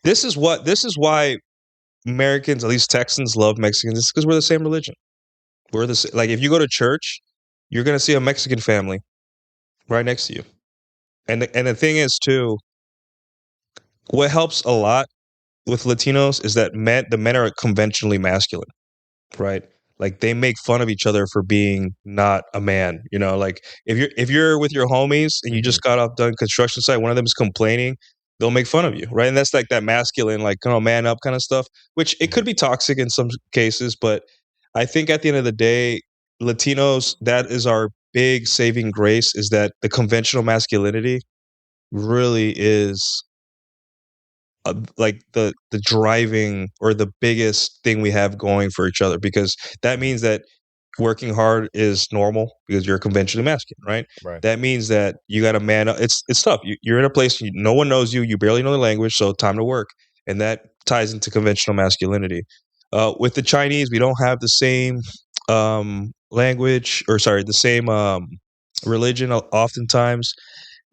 S2: This is why Americans, at least Texans, love Mexicans. It's because we're the same religion. Like if you go to church, you're gonna see a Mexican family right next to you. And the thing is too, what helps a lot with Latinos is that the men are conventionally masculine, right? Like they make fun of each other for being not a man. Like if you're with your homies and you
S1: Mhm.
S2: just got off done construction site, one of them is complaining, they'll make fun of you, right? And that's like that masculine, like man up kind of stuff, which it could
S1: Mhm.
S2: be toxic in some cases, but I think at the end of the day, Latinos, that is our big saving grace, is that the conventional masculinity really is like the driving or the biggest thing we have going for each other, because that means that working hard is normal because you're conventionally masculine, right?
S1: Right.
S2: That means that you got to man up. It's tough. You're in a place no one knows you. You barely know the language, so time to work, and that ties into conventional masculinity. With the Chinese, we don't have the same language, or sorry, the same religion oftentimes,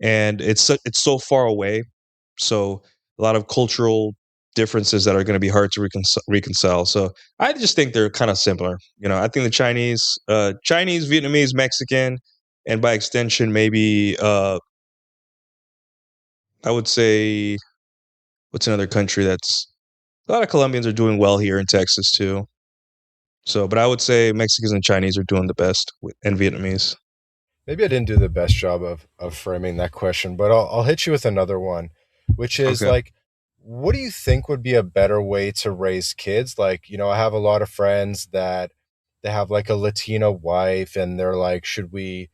S2: and it's so far away. So a lot of cultural differences that are going to be hard to reconcile. So I just think they're kind of similar. I think the Chinese, Vietnamese, Mexican, and by extension, maybe I would say what's another country that's a lot of Colombians are doing well here in Texas too. So, but I would say Mexicans and Chinese are doing the best, and Vietnamese.
S1: Maybe I didn't do the best job of framing that question, but I'll hit you with another one, which is
S2: Okay.
S1: like, what do you think would be a better way to raise kids? Like, I have a lot of friends that they have like a Latina wife, and they're like, should we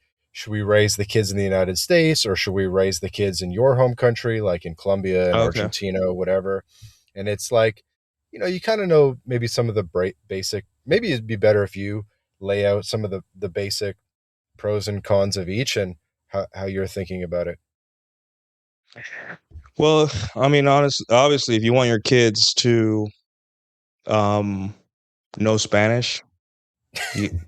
S1: raise the kids in the United States, or should we raise the kids in your home country, like in Colombia and
S2: Okay.
S1: Argentina, whatever? And it's like, you kind of know maybe some of the basic. Maybe it'd be better if you lay out some of the basic pros and cons of each, and how you're thinking about it.
S2: Well, I mean, obviously, if you want your kids to um, know Spanish, you,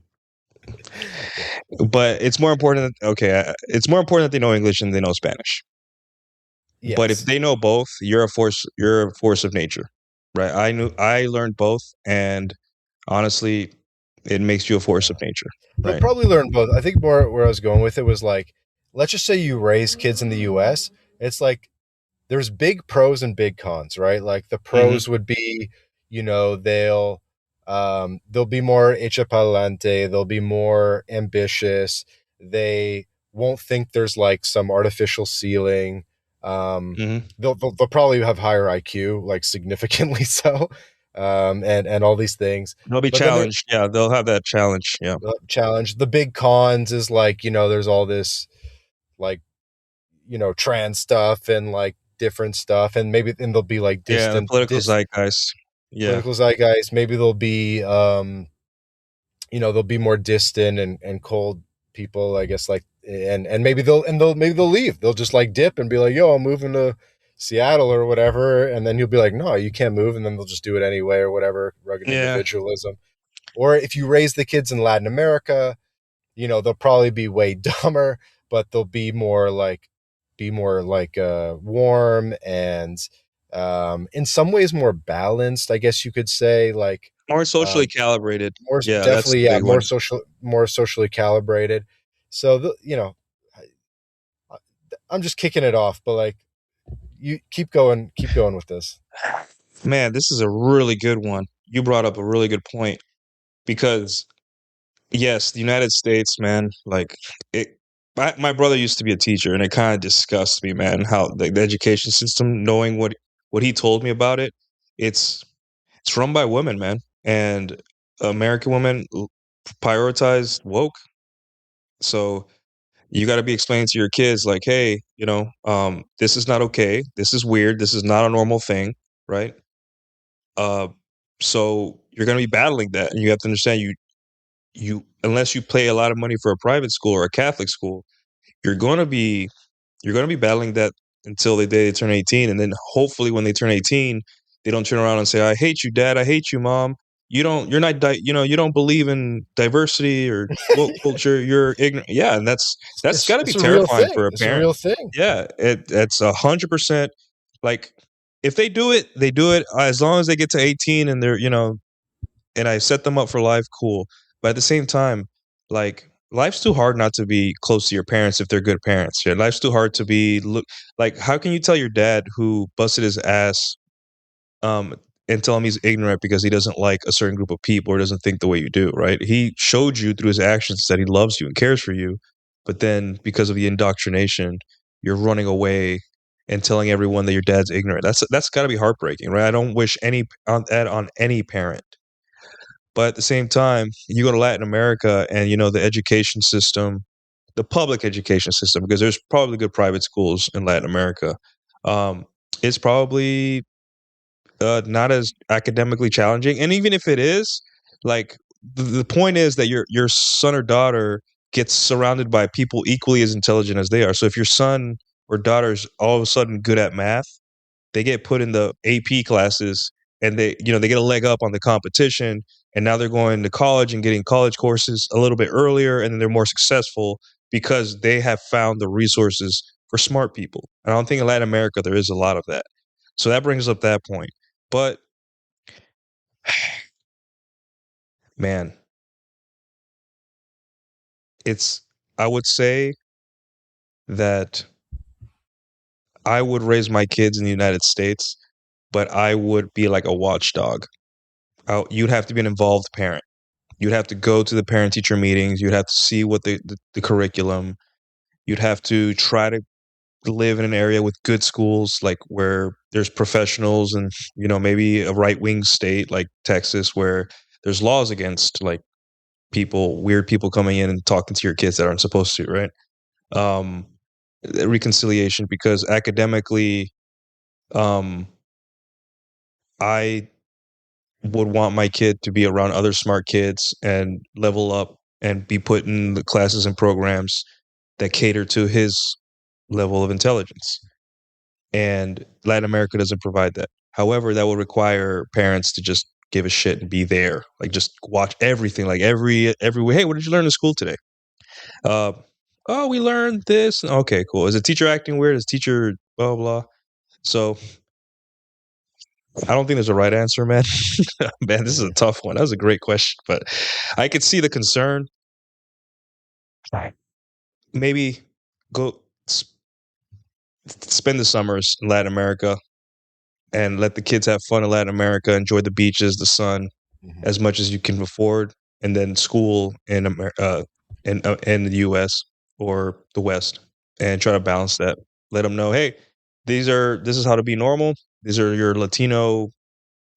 S2: but it's more important. It's more important that they know English than they know Spanish. But if
S1: Yes.
S2: they know both, you're a force. You're a force of nature, right? I learned both, and honestly, it makes you a force
S1: Yeah.
S2: of nature,
S1: They'll
S2: right?
S1: probably learn both. I think more where I was going with it was like, let's just say you raise kids in the US. It's like there's big pros and big cons, right? Like the
S2: Hmm.
S1: pros would be, they'll be more hecha pa'lante, they'll be more ambitious, they won't think there's like some artificial ceiling. Um,
S2: Hmm.
S1: they'll probably have higher IQ, like significantly so, and all these things.
S2: They'll be
S1: But then
S2: challenged. Yeah, they'll have that challenge. Yeah,
S1: challenge. The big cons is like, there's all this like, trans stuff and like different stuff, and maybe and they'll be like
S2: yeah. The
S1: distant
S2: political zeitgeist. Yeah,
S1: political zeitgeist. Maybe they'll be they'll be more distant and cold people, I guess, like, and maybe they'll leave. They'll just like dip and be like, yo, I'm moving to Seattle or whatever, and then you'll be like, no, you can't move, and then they'll just do it anyway or whatever, rugged
S2: yeah.
S1: individualism. Or if you raise the kids in Latin America, they'll probably be way dumber, but they'll be more like warm and in some ways more balanced, I guess you could say, like
S2: More socially
S1: um,
S2: calibrated.
S1: more
S2: Yeah, that's
S1: definitely,
S2: the
S1: yeah,
S2: big one.
S1: more socially calibrated. So I'm just kicking it off, but like, you keep going with this.
S2: Man, this is a really good one. You brought up a really good point because Yes, the United States, man. Like it. My brother used to be a teacher, and it kind of disgusts me, man. How the education system, knowing what he told me about it, it's it's run by women, man, and American women prioritize woke. So you got to be explaining to your kids, like, hey, this is not okay. This is weird. This is not a normal thing, right? Uh, so you're gonna be battling that, and you have to understand you unless you pay a lot of money for a private school or a Catholic school, you're gonna be you're gonna be battling that until the day they turn 18, and then hopefully when they turn 18, they don't turn around and say, "I hate you, Dad. I hate you, Mom. You're not you don't believe in diversity or woke culture. You're ignorant." Yeah, and that's got to be
S1: It's a real
S2: terrifying
S1: thing.
S2: for a
S1: It's a
S2: parent.
S1: real thing.
S2: Yeah, it's 100% like if they do it, they do it as long as they get to 18 and they're and I set them up for life, cool. But at the same time, like life's too hard not to be close to your parents if they're good parents. Yeah, life's too hard to be look like how can you tell your dad who busted his ass um and tell him he's ignorant because he doesn't like a certain group of people or doesn't think the way you do, right? He showed you through his actions that he loves you and cares for you, but then because of the indoctrination, you're running away and telling everyone that your dad's ignorant. That's got to be heartbreaking, right? I don't wish that on any parent. But at the same time, you go to Latin America and the education system, the public education system, because there's probably good private schools in Latin America. Um, it's probably not as academically challenging, and even if it is, like the point is that your son or daughter gets surrounded by people equally as intelligent as they are. So if your son or daughter is all of a sudden good at math, they get put in the AP classes and they get a leg up on the competition, and now they're going to college and getting college courses a little bit earlier, and then they're more successful because they have found the resources for smart people. And I don't think in Latin America there is a lot of that. So that brings up that point. But man, it's I would say that I would raise my kids in the United States, but I would be like a watchdog. You'd have to be an involved parent. You'd have to go to the parent teacher meetings. You'd have to see what the curriculum. You'd have to try to live in an area with good schools, like where there's professionals and, maybe a right wing state like Texas where there's laws against like weird people coming in and talking to your kids that aren't supposed to, right? Um, reconciliation because academically, um, I would want my kid to be around other smart kids and level up and be put in the classes and programs that cater to his level of intelligence. And Latin America doesn't provide that. However, that will require parents to just give a shit and be there, like just watch everything, like every way. Hey, what did you learn in school today? Uh, oh, we learned this. Okay, cool. Is the teacher acting weird? Is teacher blah blah? So I don't think there's a right answer, man. Man, this is a
S1: Mhm.
S2: tough one. That was a great question, but I could see the concern. Maybe go spend the summers in Latin America and let the kids have fun in Latin America, enjoy the beaches, the sun,
S1: Mhm.
S2: as much as you can afford, and then school in the U.S. or the West, and try to balance that. Let them know, hey, this is how to be normal. These are your Latino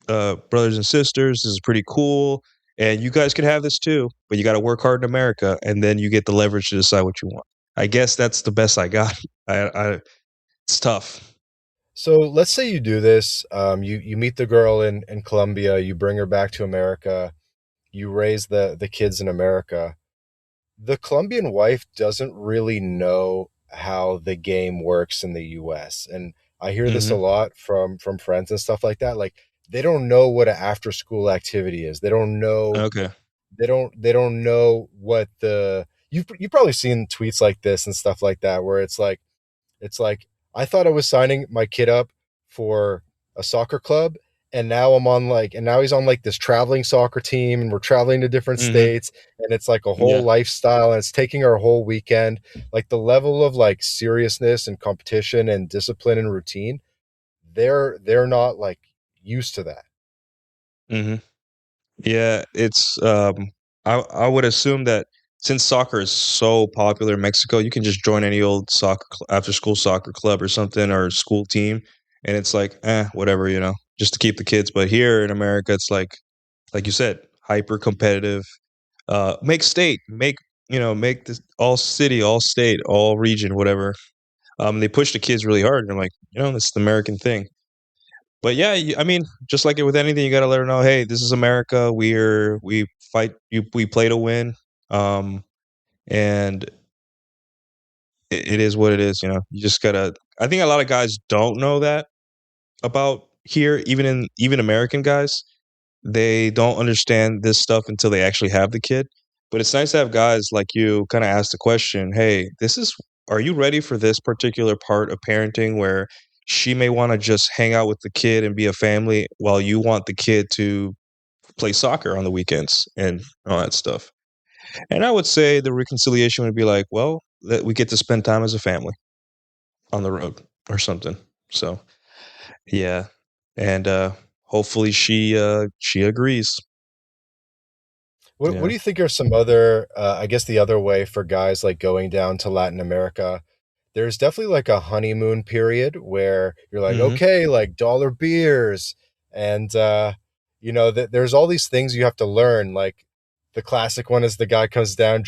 S2: brothers and sisters. This is pretty cool, and you guys can have this too. But you got to work hard in America, and then you get the leverage to decide what you want. I guess that's the best I got. It's tough.
S1: So let's say you do this. You meet the girl in Colombia. You bring her back to America. You raise the kids in America. The Colombian wife doesn't really know how the game works in the US. And I hear this a
S2: Hmm.
S1: lot from friends and stuff like that. Like they don't know what an after school activity is.
S2: Okay.
S1: They don't know what the you've probably seen tweets like this and stuff like that where it's like I thought I was signing my kid up for a soccer club, and now and now he's on like this traveling soccer team, and we're traveling to different
S2: Hmm.
S1: states, and it's like a whole
S2: Yeah.
S1: lifestyle, and it's taking our whole weekend. Like the level of like seriousness and competition and discipline and routine, they're not like used to that.
S2: Hmm. Yeah. It's I would assume that since soccer is so popular in Mexico, you can just join any old after school soccer club or something or school team, and it's like, whatever, just to keep the kids. But here in America, it's like you said, hyper competitive. Make state, make this all city, all state, all region, whatever. They push the kids really hard, and I'm like, it's the American thing. But yeah, I mean, just like it with anything, you got to let her know, hey, this is America. We fight. We play to win. Um, and it is what it is. You just gotta. I think a lot of guys don't know that about here, even American guys. They don't understand this stuff until they actually have the kid. But it's nice to have guys like you kind of ask the question, hey, are you ready for this particular part of parenting where she may want to just hang out with the kid and be a family while you want the kid to play soccer on the weekends and all that stuff? And I would say the reconciliation would be like, well, that we get to spend time as a family on the road or something. So, yeah. And hopefully she agrees.
S1: What
S2: Yeah.
S1: do you think are some other, I guess the other way for guys like going down to Latin America? There's definitely like a honeymoon period where you're like,
S2: Mhm.
S1: okay, like dollar beers. And, there's all these things you have to learn. Like the classic one is the guy comes down,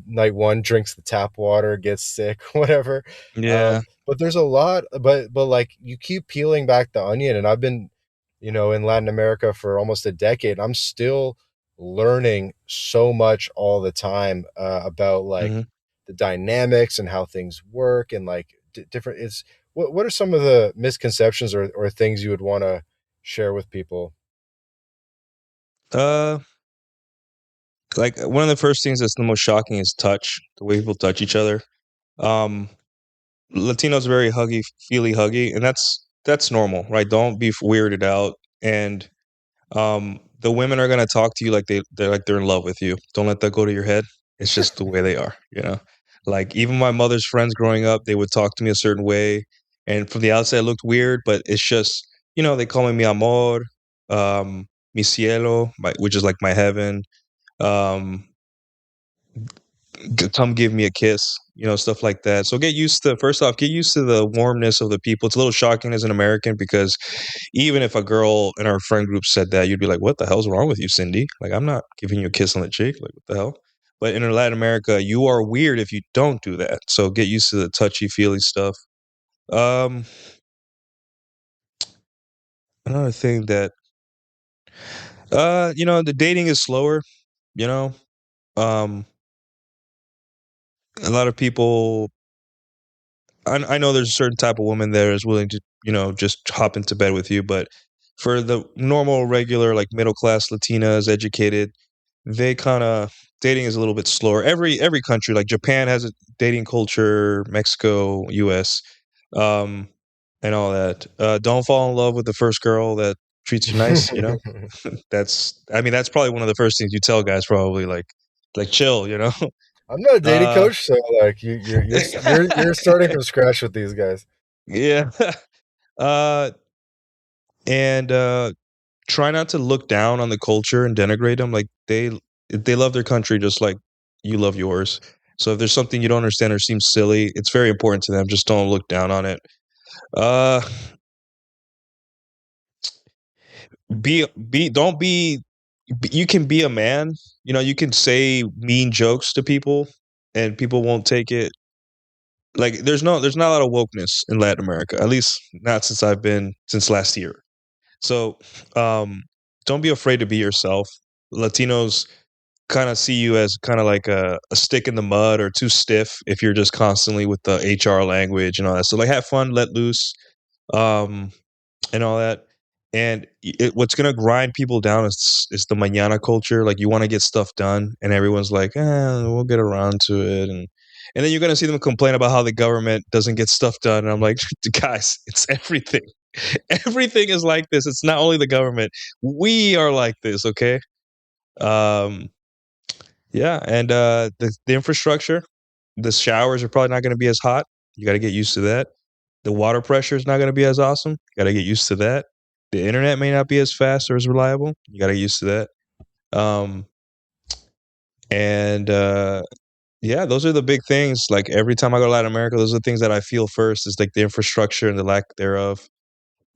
S1: night one, drinks the tap water, gets sick, whatever.
S2: Yeah.
S1: But there's a lot, but like you keep peeling back the onion. And I've been, in Latin America for almost a decade. I'm still learning so much all the time about like
S2: Mhm.
S1: the dynamics and how things work and like different it's what are some of the misconceptions or things you would want to share with people?
S2: Uh, like one of the first things that's the most shocking is touch, the way people touch each other. Um, Latinos are very huggy, feely huggy, and that's normal, right? Don't be weirded out. And the women are gonna talk to you like they're in love with you. Don't let that go to your head. It's just the way they are. Like even my mother's friends growing up, they would talk to me a certain way, and from the outside it looked weird, but it's just they call me mi amor, mi cielo, which is like my heaven. Um, come give me a kiss, stuff like that. So get used to the warmness of the people. It's a little shocking as an American because even if a girl in our friend group said that, you'd be like, what the hell's wrong with you, Cindy? Like, I'm not giving you a kiss on the cheek. Like, what the hell? But in Latin America, you are weird if you don't do that. So get used to the touchy feely stuff. Um, Another thing that the dating is slower, you know. Um, a lot of people I know there's a certain type of woman that is willing to, just hop into bed with you, but for the normal, regular, like middle class Latinas, educated, they kind of dating is a little bit slower. Every country, like Japan, has a dating culture, Mexico, U.S., um, and all that. Don't fall in love with the first girl that treats you nice. That's probably one of the first things you tell guys. Probably like chill.
S1: I'm not a dating
S2: Uh,
S1: coach, so like you're starting from scratch with these guys.
S2: yeah. uh, and try not to look down on the culture and denigrate them. Like they love their country just like you love yours. So if there's something you don't understand or seems silly, it's very important to them. Just don't look down on it. Uh, don't be. You can be a man. You can say mean jokes to people, and people won't take it. Like there's not a lot of wokeness in Latin America. At least not since last year. So, um, don't be afraid to be yourself. Latinos kind of see you as kind of like a stick in the mud or too stiff if you're just constantly with the HR language and all that. So like have fun, let loose, um, and all that. And what's gonna grind people down is the mañana culture. Like you want to get stuff done, and everyone's like, we'll get around to it, and then you're gonna see them complain about how the government doesn't get stuff done. And I'm like, guys, it's everything. Everything is like this. It's not only the government. We are like this, okay? Um, yeah, and the infrastructure, the showers are probably not going to be as hot. You got to get used to that. The water pressure is not going to be as awesome. You got to get used to that. The internet may not be as fast or as reliable. You got to get used to that. Um, And yeah, those are the big things. Like every time I go to Latin America, those are the things that I feel first is like the infrastructure and the lack thereof.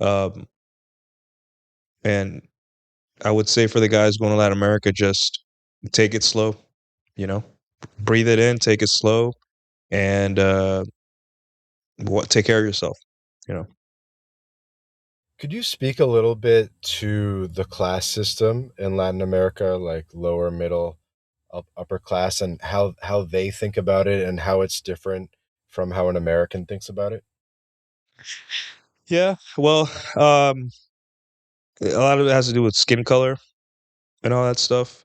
S2: Um, and I would say for the guys going to Latin America, just take it slow, you know, breathe it in, take it slow, and take care of yourself, you know.
S1: Could you speak a little bit to the class system in Latin America, like lower, middle, upper class, and how they think about it and how it's different from how an American thinks about it?
S2: Yeah, well, a lot of it has to do with skin color and all that stuff.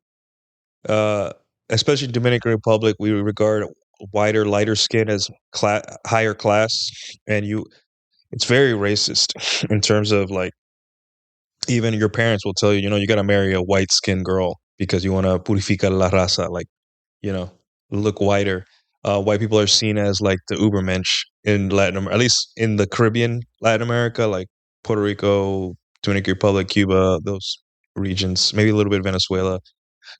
S2: Uh, Especially Dominican Republic, we regard whiter, lighter skin as higher class, and it's very racist in terms of like even your parents will tell you, you got to marry a white skinned girl because you want to purificar la raza, like you know, look whiter. White people are seen as like the Ubermensch in Latin America, at least in the Caribbean, Latin America, like Puerto Rico, Dominican Republic, Cuba, those regions, maybe a little bit of Venezuela.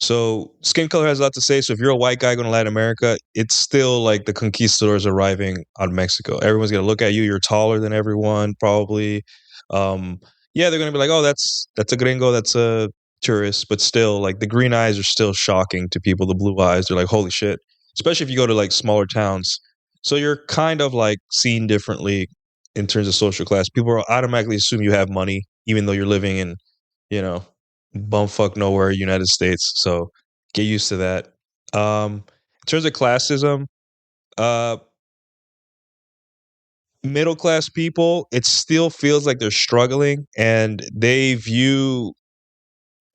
S2: So skin color has a lot to say. So if you're a white guy going to Latin America, it's still like the conquistadors arriving on Mexico. Everyone's gonna look at you. You're taller than everyone, probably. Um, yeah, they're gonna be like, "Oh, that's a gringo. That's a tourist." But still, like the green eyes are still shocking to people. The blue eyes, they're like, "Holy shit!" Especially if you go to like smaller towns. So you're kind of like seen differently in terms of social class. People will automatically assume you have money, even though you're living in, you know, bumfuck nowhere, United States. So get used to that. In terms of classism, uh, middle class people, it still feels like they're struggling, and they view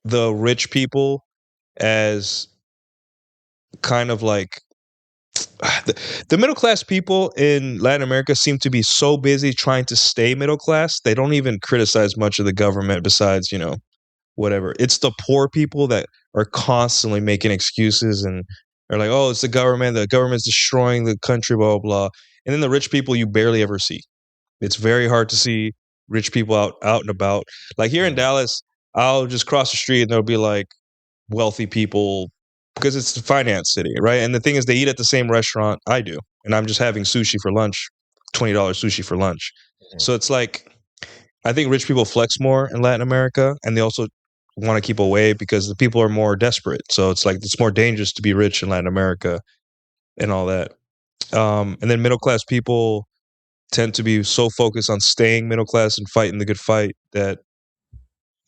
S2: the rich people as kind of like the middle class people in Latin America seem to be so busy trying to stay middle class, they don't even criticize much of the government besides, whatever. It's the poor people that are constantly making excuses and are like, "Oh, it's the government. The government's destroying the country." Blah blah blah. And then the rich people you barely ever see. It's very hard to see rich people out and about. Like here in
S1: Mm.
S2: Dallas, I'll just cross the street and there'll be like wealthy people because it's the finance city, right? And the thing is, they eat at the same restaurant I do, and I'm just having sushi for lunch, $20 sushi for lunch.
S1: Mhm.
S2: So it's like I think rich people flex more in Latin America, and they also want to keep away because the people are more desperate. So it's like it's more dangerous to be rich in Latin America and all that. And then middle class people tend to be so focused on staying middle class and fighting the good fight that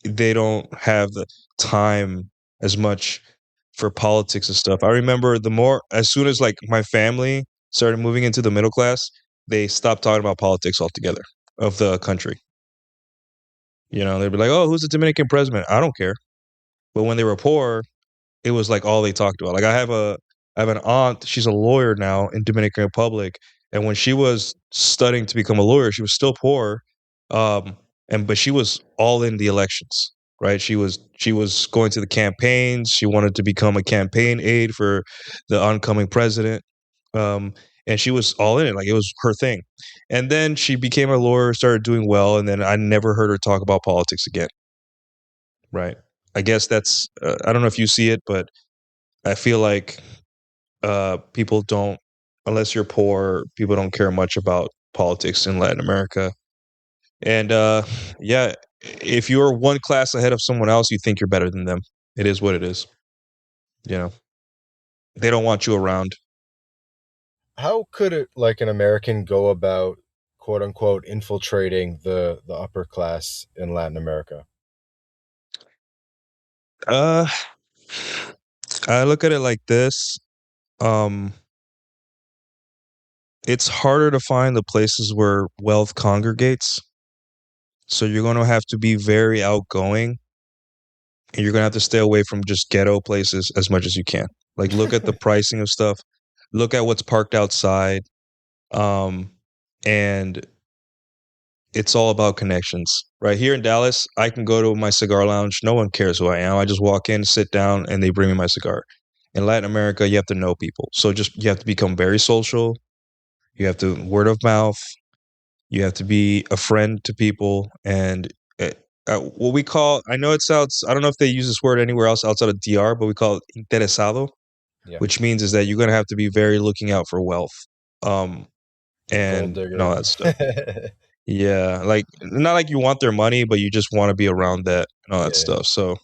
S2: they don't have the time as much for politics and stuff. I remember as soon as like my family started moving into the middle class, they stopped talking about politics altogether of the country. They'd be like, "Oh, who's the Dominican president?" I don't care. But when they were poor, it was like all they talked about. Like I have an aunt, she's a lawyer now in Dominican Republic, and when she was studying to become a lawyer, she was still poor. Um but she was all in the elections, right? She was going to the campaigns, she wanted to become a campaign aide for the oncoming president. Um and she was all in it, like it was her thing. And then she became a lawyer, started doing well, and then I never heard her talk about politics again, right? I guess that's I don't know if you see it, but I feel like people don't, unless you're poor, people don't care much about politics in Latin America. And yeah, if you're one class ahead of someone else, you think you're better than them. It is what it is. You know, they don't want you around.
S1: How could it, like an American, go about quote unquote infiltrating the upper class in Latin America?
S2: Uh, I look at it like this. Um, it's harder to find the places where wealth congregates. So you're going to have to be very outgoing, and you're gonna have to stay away from just ghetto places as much as you can. Like, look at the pricing of stuff. Look at what's parked outside. Um, and it's all about connections. Right here in Dallas, I can go to my cigar lounge. No one cares who I am. I just walk in, sit down, and they bring me my cigar. In Latin America, you have to know people. So you have to become very social. You have to word of mouth. You have to be a friend to people, and what we call, I know it sounds, I don't know if they use this word anywhere else outside of DR, but we call it interesado.
S1: Yeah.
S2: which means is that you're gonna have to be very looking out for wealth, um,
S1: Gold
S2: and all
S1: digger.
S2: that stuff. Yeah, like not like you want their money, but you just want to be around that and all that
S1: Yeah.
S2: stuff. So,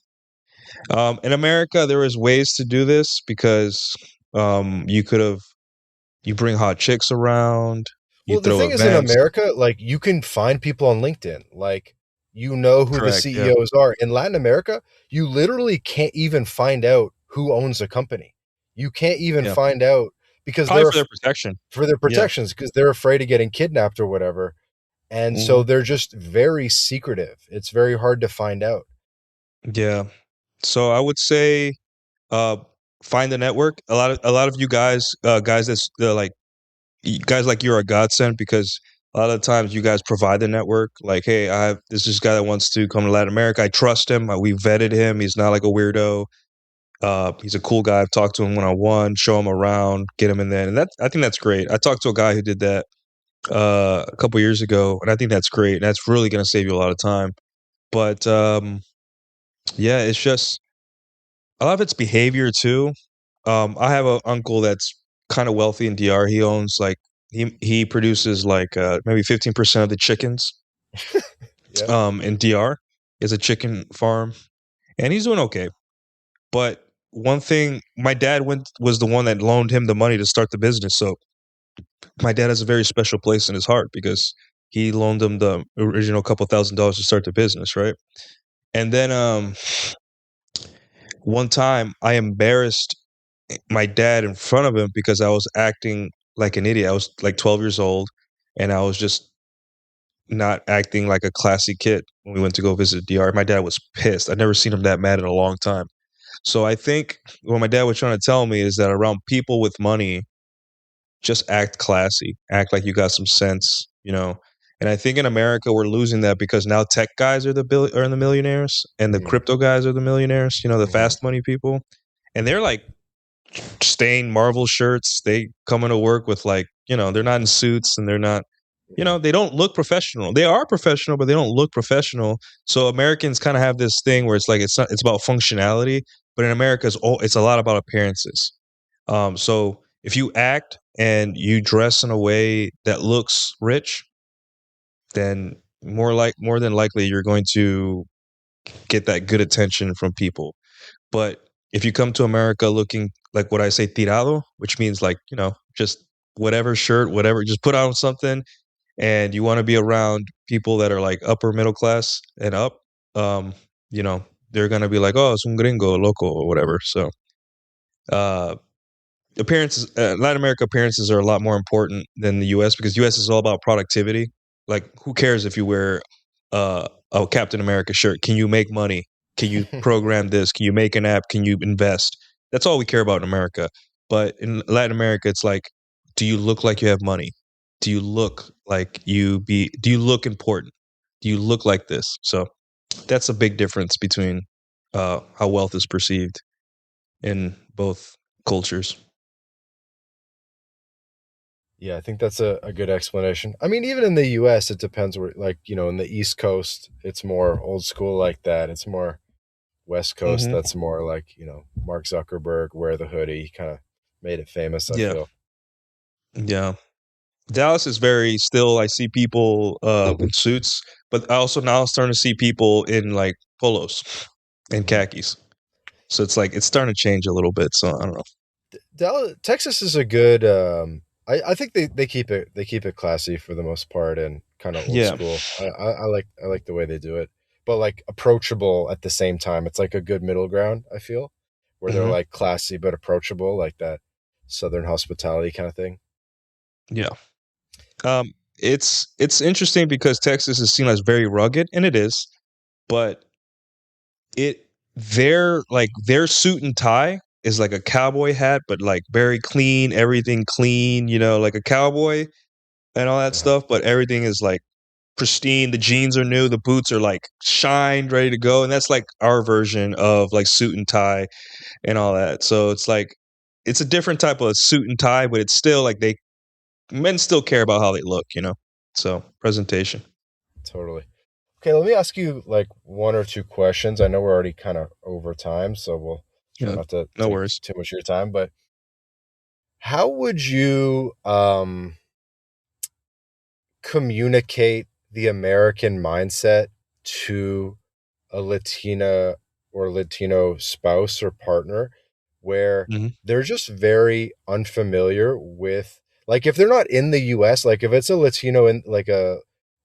S2: in America, there is ways to do this because you could have you bring hot chicks around, you
S1: Well, the
S2: throw
S1: thing is, in
S2: events.
S1: America, like you can find people on LinkedIn, like you know who the
S2: Correct. Yeah.
S1: CEOs are. In Latin America, you literally can't even find out who owns a company. You can't even
S2: Yeah.
S1: find out because
S2: Probably for their protection.
S1: for their
S2: Yeah.
S1: protections because they're afraid of getting kidnapped or whatever. And so
S2: Hmm.
S1: they're just very secretive. It's very hard to find out.
S2: Yeah. So I would say, uh, find a network. A lot of you guys, guys that's like guys like you're a godsend because a lot of the times you guys provide the network. Like, hey, I have this guy that wants to come to Latin America. I trust him. We vetted him. He's not like a weirdo. He's a cool guy. I've talked to him one on one, show him around, get him in there, and that I think that's great. I talked to a guy who did that a couple years ago, and I think that's great. And that's really going to save you a lot of time. But yeah, it's just a lot of it's behavior too. I have an uncle that's kind of wealthy in DR. He owns like he produces like maybe 15% of the chickens
S1: Yeah.
S2: in DR is a chicken farm, and he's doing okay. But one thing, my dad went was the one that loaned him the money to start the business. So my dad has a very special place in his heart because he loaned him the original couple $1,000s to start the business, right? And then one time I embarrassed my dad in front of him because I was acting like an idiot. I was like 12 years old and I was just not acting like a classy kid when we went to go visit DR. My dad was pissed. I'd never seen him that mad in a long time. So I think what my dad was trying to tell me is that around people with money, just act classy, act like you got some sense, you know. And I think in America we're losing that because now tech guys are are the millionaires and the
S1: Hmm.
S2: crypto guys are the millionaires, you know, the
S1: Hmm.
S2: fast money people. And they're like stained Marvel shirts. They come into work with like, you know, they're not in suits and they're not, you know, they don't look professional. They are professional, but they don't look professional. So Americans kind of have this thing where it's like it's about functionality, but in America it's a lot about appearances. So if you act and you dress in a way that looks rich, then more than likely you're going to get that good attention from people. But if you come to America looking like what I say tirado, which means like, you know, just whatever shirt, whatever, just put on something and you want to be around people that are like upper middle class and up, um, you know, they're gonna be like, oh, it's un gringo, loco, or whatever. So uh appearances, Latin America appearances are a lot more important than the US because US is all about productivity. Like who cares if you wear a Captain America shirt? Can you make money? Can you program this? Can you make an app? Can you invest? That's all we care about in America. But in Latin America it's like, do you look like you have money? Do you look like do you look important? Do you look like this? So that's a big difference between how wealth is perceived in both cultures.
S1: Yeah, I think that's a good explanation. I mean, even in the US, it depends where, like, in the East Coast, it's more old school like that. It's more West Coast,
S2: Mhm.
S1: that's more like, Mark Zuckerberg, wear the hoodie, kind of made it famous, I
S2: Yeah,
S1: feel.
S2: yeah. Dallas is very still. I see people in suits, but I also now starting to see people in like polos and
S1: Hmm.
S2: khakis. So it's like it's starting to change a little bit. So I don't know.
S1: Dallas, Texas is a good. I think they keep it classy for the most part and kind of old
S2: Yeah.
S1: school. I like the way they do it, but like approachable at the same time. It's like a good middle ground. I feel where they're
S2: Hmm.
S1: like classy but approachable, like that Southern hospitality kind of thing.
S2: Yeah. It's interesting because Texas is seen as very rugged, and it is, but it their suit and tie is like a cowboy hat, but like very clean, everything clean, you know, like a cowboy and all that
S1: Uh-huh.
S2: stuff, but everything is like pristine. The jeans are new, the boots are like shined, ready to go, and that's like our version of like suit and tie and all that. So it's like it's a different type of suit and tie, but it's still like they men still care about how they look, you know. So presentation.
S1: Totally. Okay, let me ask you like one or two questions. I know we're already kind of over time, so we'll try
S2: Yeah,
S1: not to
S2: no
S1: take
S2: worries.
S1: too much of your time. But How would you communicate the American mindset to a Latina or Latino spouse or partner where
S2: Mhm.
S1: they're just very unfamiliar with, like, if they're not in the US, like if it's a Latino in like a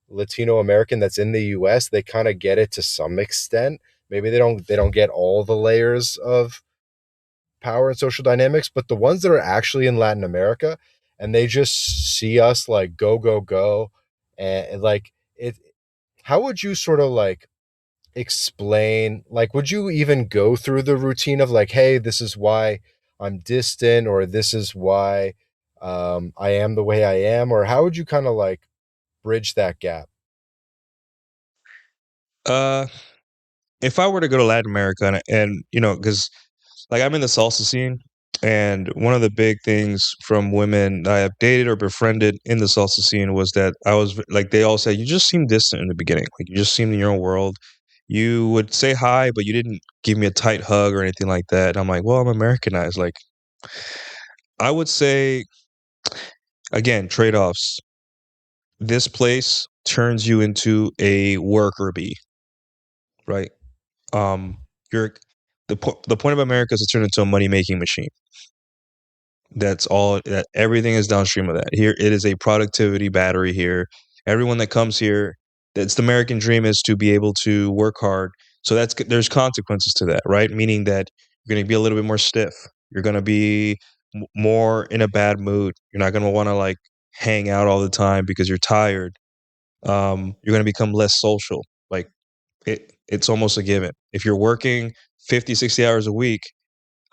S1: Latino American that's in the US, they kind of get it to some extent. Maybe they don't get all the layers of power and social dynamics, but the ones that are actually in Latin America and they just see us like go, go, go. And like it, how would you sort of like explain, like, would you even go through the routine of like, hey, this is why I'm distant, or this is why I am the way I am? Or how would you kind of like bridge that gap?
S2: Uh, if I were to go to Latin America and because like I'm in the salsa scene, and one of the big things from women that I have dated or befriended in the salsa scene was that like they all said you just seem distant in the beginning, like you just seemed in your own world. You would say hi, but you didn't give me a tight hug or anything like that. And I'm like, well, I'm Americanized. Like I would say again, trade offs. This place turns you into a worker bee, right? Um, you're the point of America is to turn into a money making machine. That's all. That everything is downstream of that. Here, it is a productivity battery. Here, everyone that comes here, that's the American dream is to be able to work hard. So there's consequences to that, right? Meaning that you're going to be a little bit more stiff. You're going to be more in a bad mood. You're not going to want to like hang out all the time because you're tired. You're going to become less social. Like it's almost a given. If you're working 50, 60 hours a week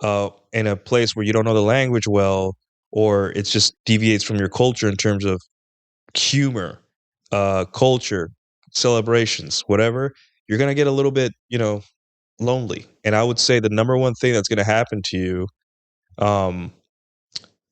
S2: in a place where you don't know the language well, or it just deviates from your culture in terms of humor, culture, celebrations, whatever, you're going to get a little bit, lonely. And I would say the number one thing that's going to happen to you um,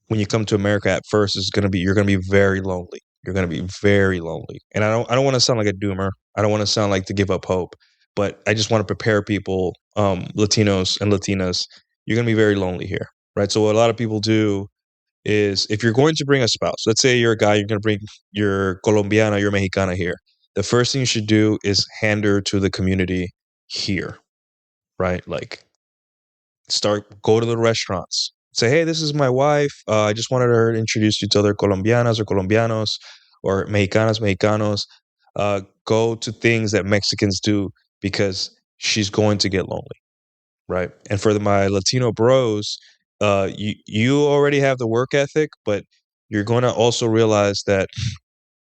S2: when you come to America at first is going to be you're going to be very lonely. You're going to be very lonely. And I don't want to sound like a doomer. I don't want to sound like to give up hope, but I just want to prepare people, Latinos and Latinas. You're going to be very lonely here, right? So what a lot of people do is if you're going to bring a spouse, let's say you're a guy, you're going to bring your Colombiana, your Mexicana here. The first thing you should do is hand her to the community here, right? Like go to the restaurants, say, hey, this is my wife. I just wanted her to introduce you to other Colombianas or Colombianos or Mexicanas, Mexicanos. Go to things that Mexicans do because she's going to get lonely, right? And for my Latino bros, you already have the work ethic, but you're going to also realize that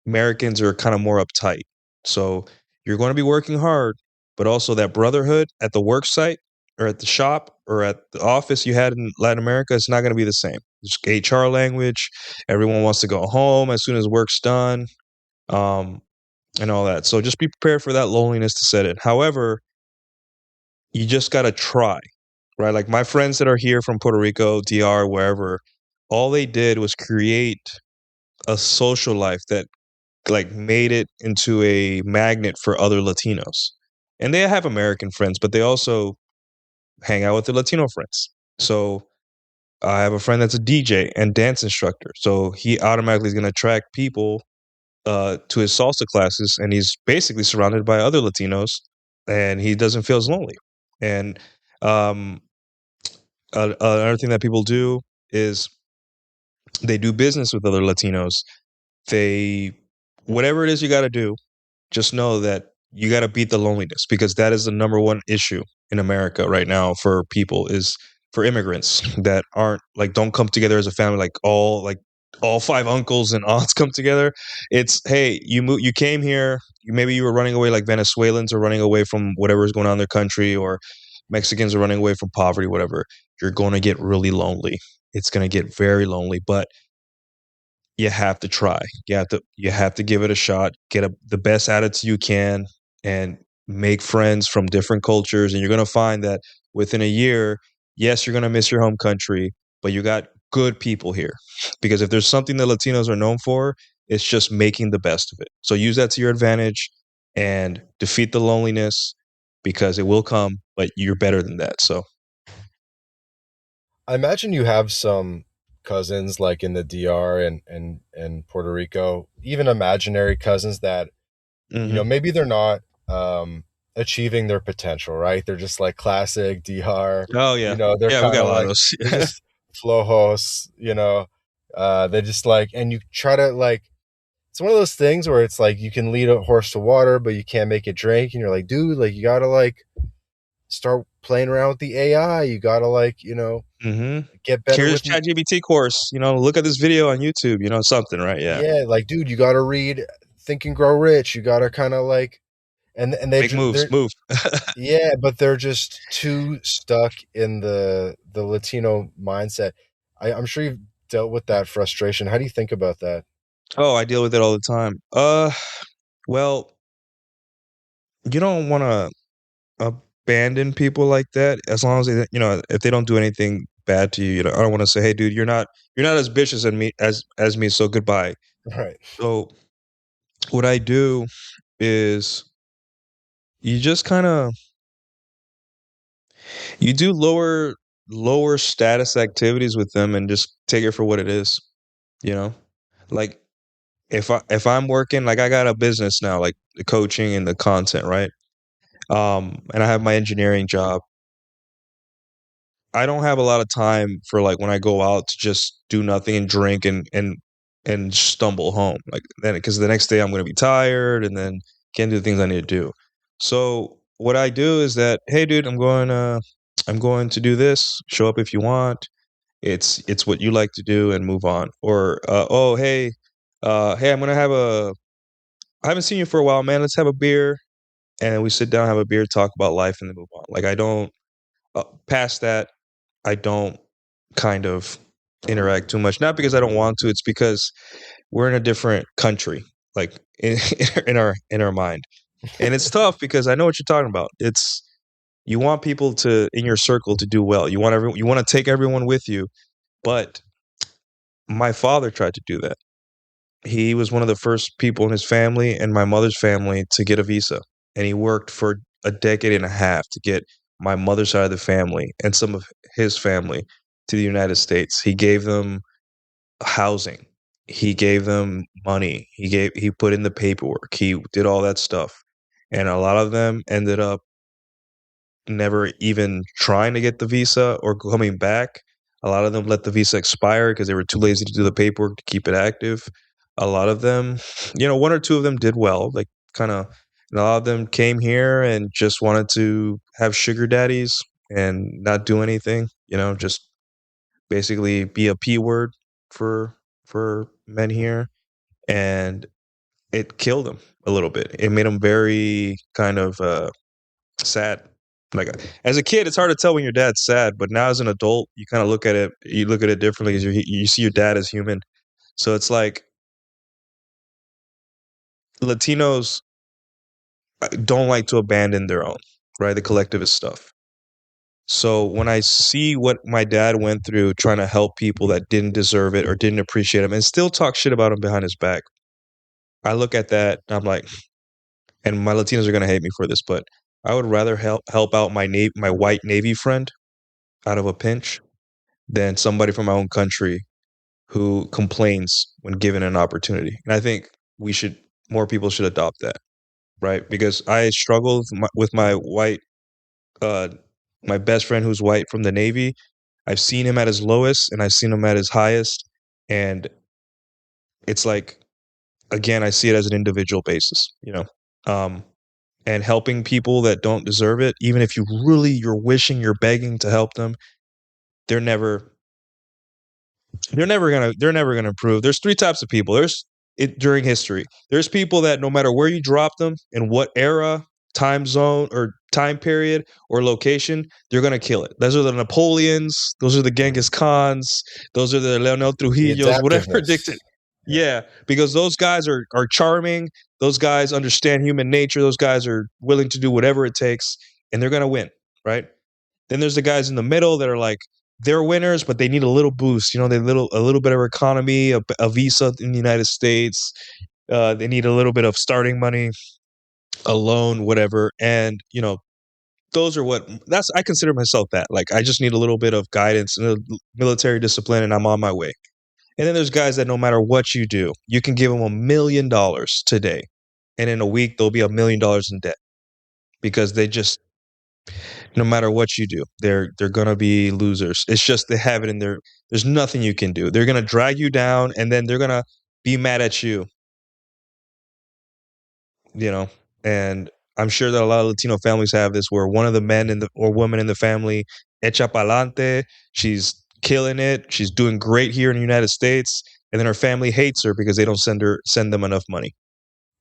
S2: Americans are kind of more uptight. So you're going to be working hard, but also that brotherhood at the work site or at the shop or at the office you had in Latin America, it's not going to be the same. It's HR language. Everyone wants to go home as soon as work's done, um, and all that. So just be prepared for that loneliness to set in. However, you just got to try, right? Like my friends that are here from Puerto Rico, DR, wherever, all they did was create a social life that like made it into a magnet for other Latinos. And they have American friends, but they also hang out with their Latino friends. So I have a friend that's a DJ and dance instructor. So he automatically is going to attract people to his salsa classes, and he's basically surrounded by other Latinos, and he doesn't feel as lonely. And um, another thing that people do is they do business with other Latinos. They whatever it is you got to do, just know that you got to beat the loneliness because that is the number one issue in America right now for people is for immigrants that aren't like don't come together as a family like all five uncles and aunts come together. It's hey, you came here, maybe you were running away like Venezuelans are running away from whatever is going on in their country or Mexicans are running away from poverty, whatever. You're going to get really lonely. It's going to get very lonely, but you have to try. You have to give it a shot. Get the best attitude you can, and make friends from different cultures. And you're gonna find that within a year, yes, you're gonna miss your home country, but you got good people here. Because if there's something that Latinos are known for, it's just making the best of it. So use that to your advantage and defeat the loneliness because it will come, but you're better than that. So
S1: I imagine you have some cousins like in the DR and Puerto Rico, even imaginary cousins that,
S2: Hmm.
S1: maybe they're not achieving their potential, right? They're just like classic DR,
S2: Oh yeah,
S1: they're
S2: yeah. We
S1: kind
S2: got
S1: of
S2: a lot of
S1: like,
S2: those.
S1: they're just flojos, they just like, and you try to like, it's one of those things where it's like you can lead a horse to water, but you can't make it drink. And you're like, dude, like you gotta like start playing around with the AI. You gotta like,
S2: Hmm.
S1: get better
S2: Here's
S1: with
S2: ChatGPT course. Look at this video on YouTube. Something, right? Yeah.
S1: yeah, like dude, you gotta read Think and Grow Rich. You gotta kind of like, and
S2: Make moves.
S1: they're
S2: Move.
S1: yeah, but they're just too stuck in the Latino mindset. I'm sure you've dealt with that frustration. How do you think about that?
S2: Oh, I deal with it all the time. Well, you don't want to abandon people like that as long as if they don't do anything bad to you. I don't want to say, hey, dude, you're not as vicious as me, so goodbye.
S1: Right.
S2: So what I do is you just kind of you do lower status activities with them and just take it for what it is. You know, like if I'm working, like I got a business now, like the coaching and the content, right? And I have my engineering job. I don't have a lot of time for like when I go out to just do nothing and drink and stumble home. Like then because the next day I'm gonna be tired and then can't do the things I need to do. So what I do is that, hey dude, I'm going to do this. Show up if you want. It's what you like to do and move on. Or oh hey, I haven't seen you for a while, man. Let's have a beer. And we sit down, have a beer, talk about life, and then move on. Like I don't past that. I don't kind of interact too much. Not because I don't want to. It's because we're in a different country, like in our mind, and it's tough because I know what you're talking about. It's you want people to in your circle to do well. You want to take everyone with you, but my father tried to do that. He was one of the first people in his family and my mother's family to get a visa. And he worked for a decade and a half to get my mother's side of the family and some of his family to the United States. He gave them housing. He gave them money. He put in the paperwork. He did all that stuff. And a lot of them ended up never even trying to get the visa or coming back. A lot of them let the visa expire because they were too lazy to do the paperwork to keep it active. A lot of them, one or two of them did well, like kind of, and a lot of them came here and just wanted to have sugar daddies and not do anything, just basically be a P word for for men here. And it killed them a little bit. It made them very kind of sad. Like as a kid, it's hard to tell when your dad's sad, but now as an adult, you kind of look at it. You look at it differently because you see your dad as human. So it's like Latinos don't like to abandon their own, right? The collectivist stuff. So when I see what my dad went through trying to help people that didn't deserve it or didn't appreciate him and still talk shit about him behind his back, I look at that and I'm like, and my Latinos are gonna hate me for this, but I would rather help out my white Navy friend out of a pinch than somebody from my own country who complains when given an opportunity. And I think we should more people should adopt that, right? Because I struggled with my white, uh, my best friend who's white from the Navy. I've seen him at his lowest and I've seen him at his highest, and it's like again, I see it as an individual basis, um, and helping people that don't deserve it, even if you're wishing, you're begging to help them, they're never they're never gonna improve. There's three types of people. There's it during history. There's people that no matter where you drop them, in what era, time zone, or time period or location, they're gonna kill it. Those are the Napoleons. Those are the Genghis Khans. Those are the Leonel
S1: The
S2: Trujillos. Whatever dictator.
S1: adaptiveness. Yeah.
S2: Yeah, because those guys are charming. Those guys understand human nature. Those guys are willing to do whatever it takes, and they're gonna win, right? Then there's the guys in the middle that are like they're winners, but they need a little boost. They a little bit of economy, a visa in the United States. They need a little bit of starting money, a loan, whatever. And those are what that's I consider myself that. Like I just need a little bit of guidance and a military discipline and I'm on my way. And then there's guys that no matter what you do, you can give them $1 million today. And in a week they'll be $1 million in debt because they just no matter what you do, they're gonna be losers. It's just they have it in their there's nothing you can do. They're gonna drag you down and then they're gonna be mad at you, you know. And I'm sure that a lot of Latino families have this where one of the men in the or woman in the family echa pa'lante, she's killing it, she's doing great here in the United States, and then her family hates her because they don't send them enough money.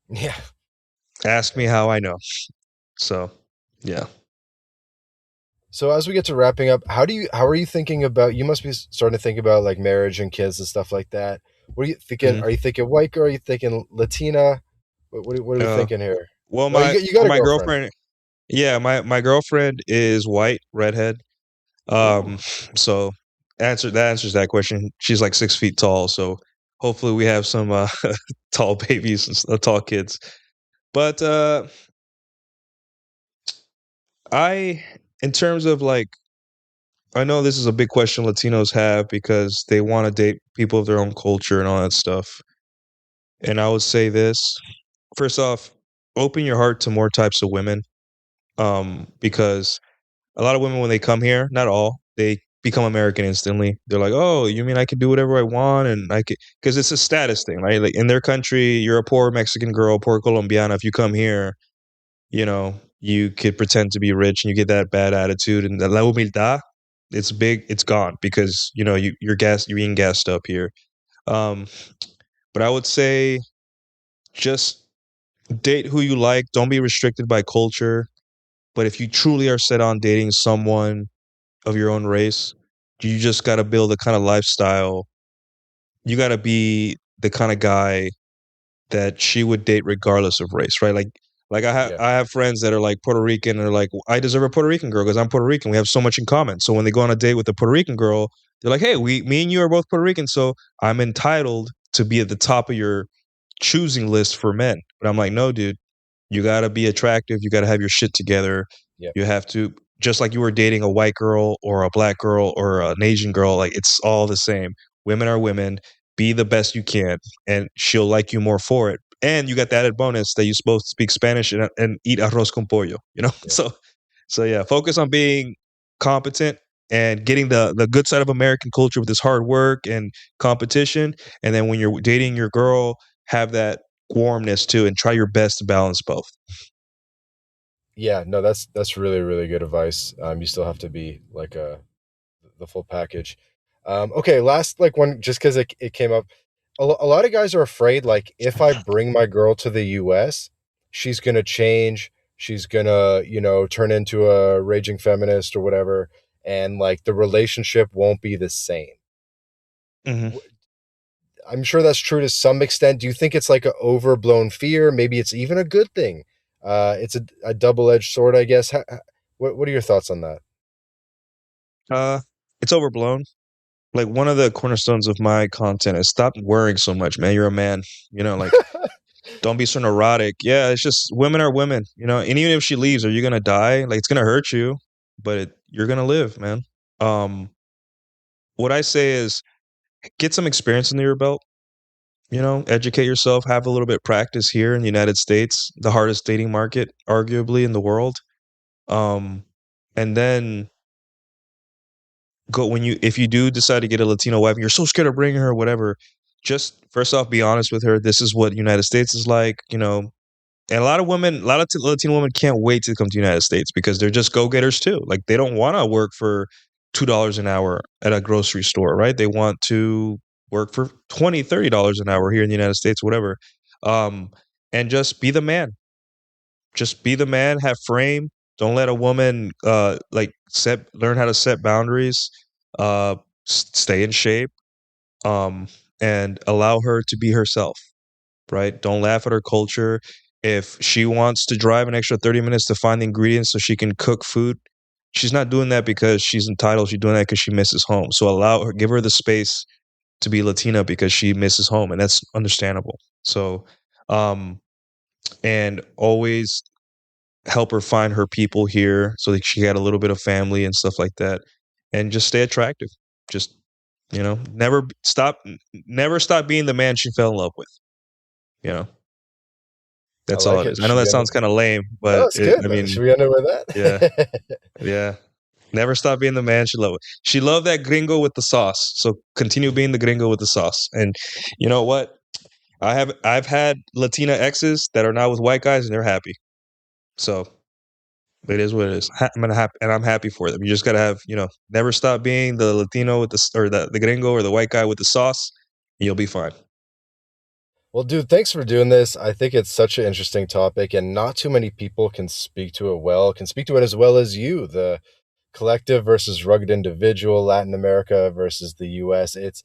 S1: Yeah.
S2: Ask me how I know. So, yeah.
S1: So as we get to wrapping up, how are you thinking about? You must be starting to think about like marriage and kids and stuff like that. What are you thinking?
S2: Mhm.
S1: Are you thinking white girl? Are you thinking Latina? What are we
S2: Uh,
S1: thinking here?
S2: well,
S1: Well, you got a
S2: my
S1: girlfriend.
S2: girlfriend, yeah, my girlfriend is white, redhead.
S1: Ooh.
S2: Um, so answers that question. She's like 6 feet tall, so hopefully we have some tall babies and tall kids. But I, in terms of like, I know this is a big question Latinos have because they want to date people of their own culture and all that stuff. And I would say this: first off, open your heart to more types of women. Because a lot of women when they come here, not all, they become American instantly. They're like, "Oh, you mean I can do whatever I want and I can?" Because it's a status thing, right? Like in their country, you're a poor Mexican girl, poor Colombiana. If you come here, you know, you could pretend to be rich and you get that bad attitude and the la humildad, it's big, it's gone because you know you're being gassed up here. Um, but I would say just date who you like. Don't be restricted by culture. But if you truly are set on dating someone of your own race, you just got to build a kind of lifestyle. You got to be the kind of guy that she would date regardless of race, right? Like
S1: Yeah.
S2: I have friends that are like Puerto Rican and they're like, I deserve a Puerto Rican girl because I'm Puerto Rican. We have so much in common. So when they go on a date with a Puerto Rican girl, they're like, hey, me and you are both Puerto Rican, so I'm entitled to be at the top of your choosing list for men. But I'm like, no, dude, you got to be attractive. You got to have your shit together.
S1: Yeah.
S2: You have to, just like you were dating a white girl or a black girl or an Asian girl, like it's all the same. Women are women. Be the best you can, and she'll like you more for it. And you got the added bonus that you're supposed to speak Spanish and eat arroz con pollo, you know?
S1: Yeah.
S2: So yeah, focus on being competent and getting the good side of American culture with this hard work and competition. And then when you're dating your girl, have that warmness too and try your best to balance both.
S1: Yeah. No, that's really good advice. You still have to be like the full package. Okay, last like one, just because it came up. A lot of guys are afraid, like, if I bring my girl to the US, she's gonna change. She's gonna, turn into a raging feminist or whatever, and like the relationship won't be the same.
S2: Mhm.
S1: Wh- I'm sure that's true to some extent. Do you think it's like an overblown fear? Maybe it's even a good thing. It's a double-edged sword, I guess. What are your thoughts on that?
S2: Uh, it's overblown. Like one of the cornerstones of my content is stop worrying so much, man. You're a man, like don't be so neurotic. Yeah, it's just women are women, and even if she leaves, are you gonna die? Like it's gonna hurt you, but you're gonna live, man. Um, what I say is get some experience under your belt. Educate yourself, have a little bit of practice here in the United States, the hardest dating market, arguably in the world. Um, and then go when you if you do decide to get a Latino wife and you're so scared of bringing her or whatever, just first off be honest with her. This is what United States is like. And a lot of women, a lot of Latino women can't wait to come to the United States because they're just go-getters too. Like they don't want to work for $2 an hour at a grocery store, right? They want to work for 20, $30 an hour here in the United States, whatever. Um, and just be the man. Just be the man, have frame. Don't let a woman like learn how to set boundaries, stay in shape, um, and allow her to be herself, right? Don't laugh at her culture. If she wants to drive an extra 30 minutes to find the ingredients so she can cook food, she's not doing that because she's entitled. She's doing that because she misses home. So allow her, give her the space to be Latina because she misses home, and that's understandable. So, um, and always help her find her people here so that she had a little bit of family and stuff like that, and just stay attractive. Just never stop being the man she fell in love with. You know,
S1: I
S2: that's all
S1: like
S2: it
S1: it.
S2: is. I know that sounds kind of lame,
S1: No,
S2: but
S1: it's good.
S2: I mean,
S1: Should we end it with
S2: yeah,
S1: that?
S2: yeah. Never stop being the man she loved. She loved that gringo with the sauce. So continue being the gringo with the sauce. And you know what? I've had Latina exes that are now with white guys and they're happy. So it is what it is. I'm happy for them. You just gotta have, never stop being the Latino with or the gringo or the white guy with the sauce. And you'll be fine.
S1: Well, dude, thanks for doing this. I think it's such an interesting topic, and not too many people can speak to it well, can speak to it as well as you. The collective versus rugged individual, Latin America versus the US. It's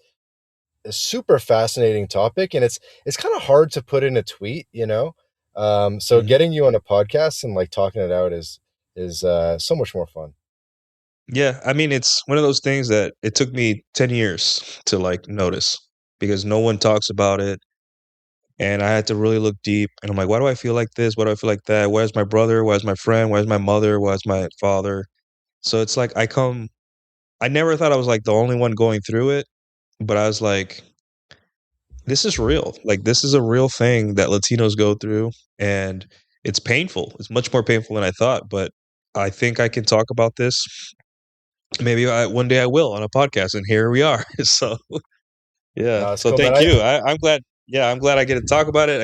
S1: a super fascinating topic, and it's kind of hard to put in a tweet. So
S2: Mhm.
S1: getting you on a podcast and like talking it out is so much more fun.
S2: Yeah, I mean, it's one of those things that it took me 10 years to like notice because no one talks about it. And I had to really look deep. And I'm like, why do I feel like this? Why do I feel like that? Where's my brother? Where's my friend? Where's my mother? Where's my father? So it's like I never thought I was like the only one going through it, but I was like, this is real. Like, this is a real thing that Latinos go through. And it's painful. It's much more painful than I thought. But I think I can talk about this. Maybe one day I will on a podcast. And here we are. So yeah.
S1: No, it's
S2: So
S1: cool, man.
S2: thank you. I'm glad. Yeah, I'm glad I get to talk about it.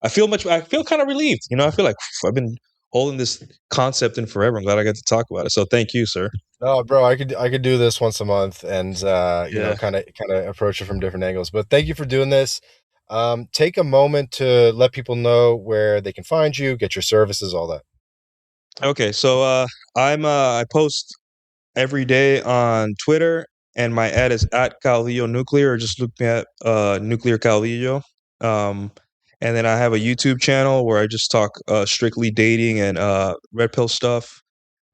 S2: I feel kind of relieved. I feel like I've been holding this concept in forever. I'm glad I got to talk about it. So thank you, sir.
S1: No, bro, I could do this once a month and
S2: Yeah.
S1: kind of approach it from different angles. But thank you for doing this. Take a moment to let people know where they can find you, get your services, all that.
S2: Okay. So I post every day on Twitter, and my ad is at Caudillo Nuclear, or just look me at Nuclear Caudillo. Um, and then I have a YouTube channel where I just talk strictly dating and red pill stuff.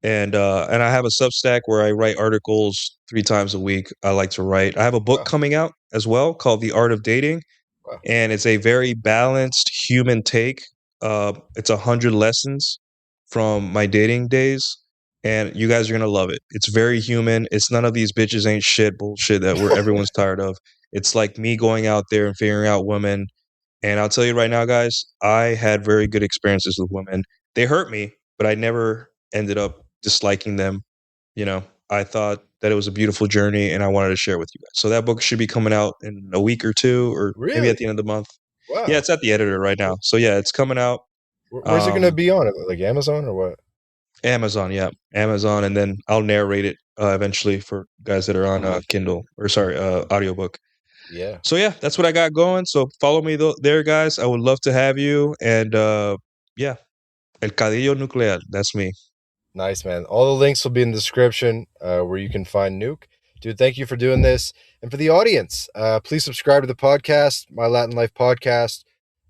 S2: And I have a Substack where I write articles 3 times a week. I like to write. I have a book
S1: Wow,
S2: coming out as well called The Art of Dating,
S1: wow.
S2: and it's a very balanced human take. It's 100 lessons from my dating days, and you guys are gonna love it. It's very human. It's none of these bitches ain't shit bullshit that everyone's tired of. It's like me going out there and figuring out women. And I'll tell you right now, guys, I had very good experiences with women. They hurt me, but I never ended up disliking them. You know, I thought that it was a beautiful journey and I wanted to share it with you guys. So that book should be coming out in a week or two, or maybe at
S1: Really?
S2: the end of the month. Yeah,
S1: Wow.
S2: it's at the editor right now. So yeah, it's coming out.
S1: Where's it going to
S2: Um,
S1: be on? Like Amazon or what?
S2: Amazon, yeah, Amazon, and then I'll narrate it eventually for guys that are on Kindle or sorry, audiobook.
S1: Yeah.
S2: So yeah, that's what I got going. So follow me there, guys. I would love to have you. And yeah, El Cadillo Nuclear. That's me.
S1: Nice, man. All the links will be in the description where you can find Nuke. Dude, thank you for doing this. And for the audience, please subscribe to the podcast, My Latin Life Podcast,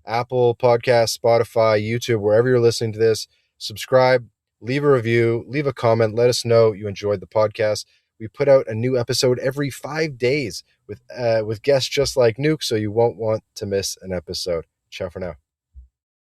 S1: Apple Podcast, Spotify, YouTube, wherever you're listening to this. Subscribe, leave a review, leave a comment. Let us know you enjoyed the podcast. We put out a new episode every 5 days with guests just like Nuke, so you won't want to miss an episode. Ciao for now.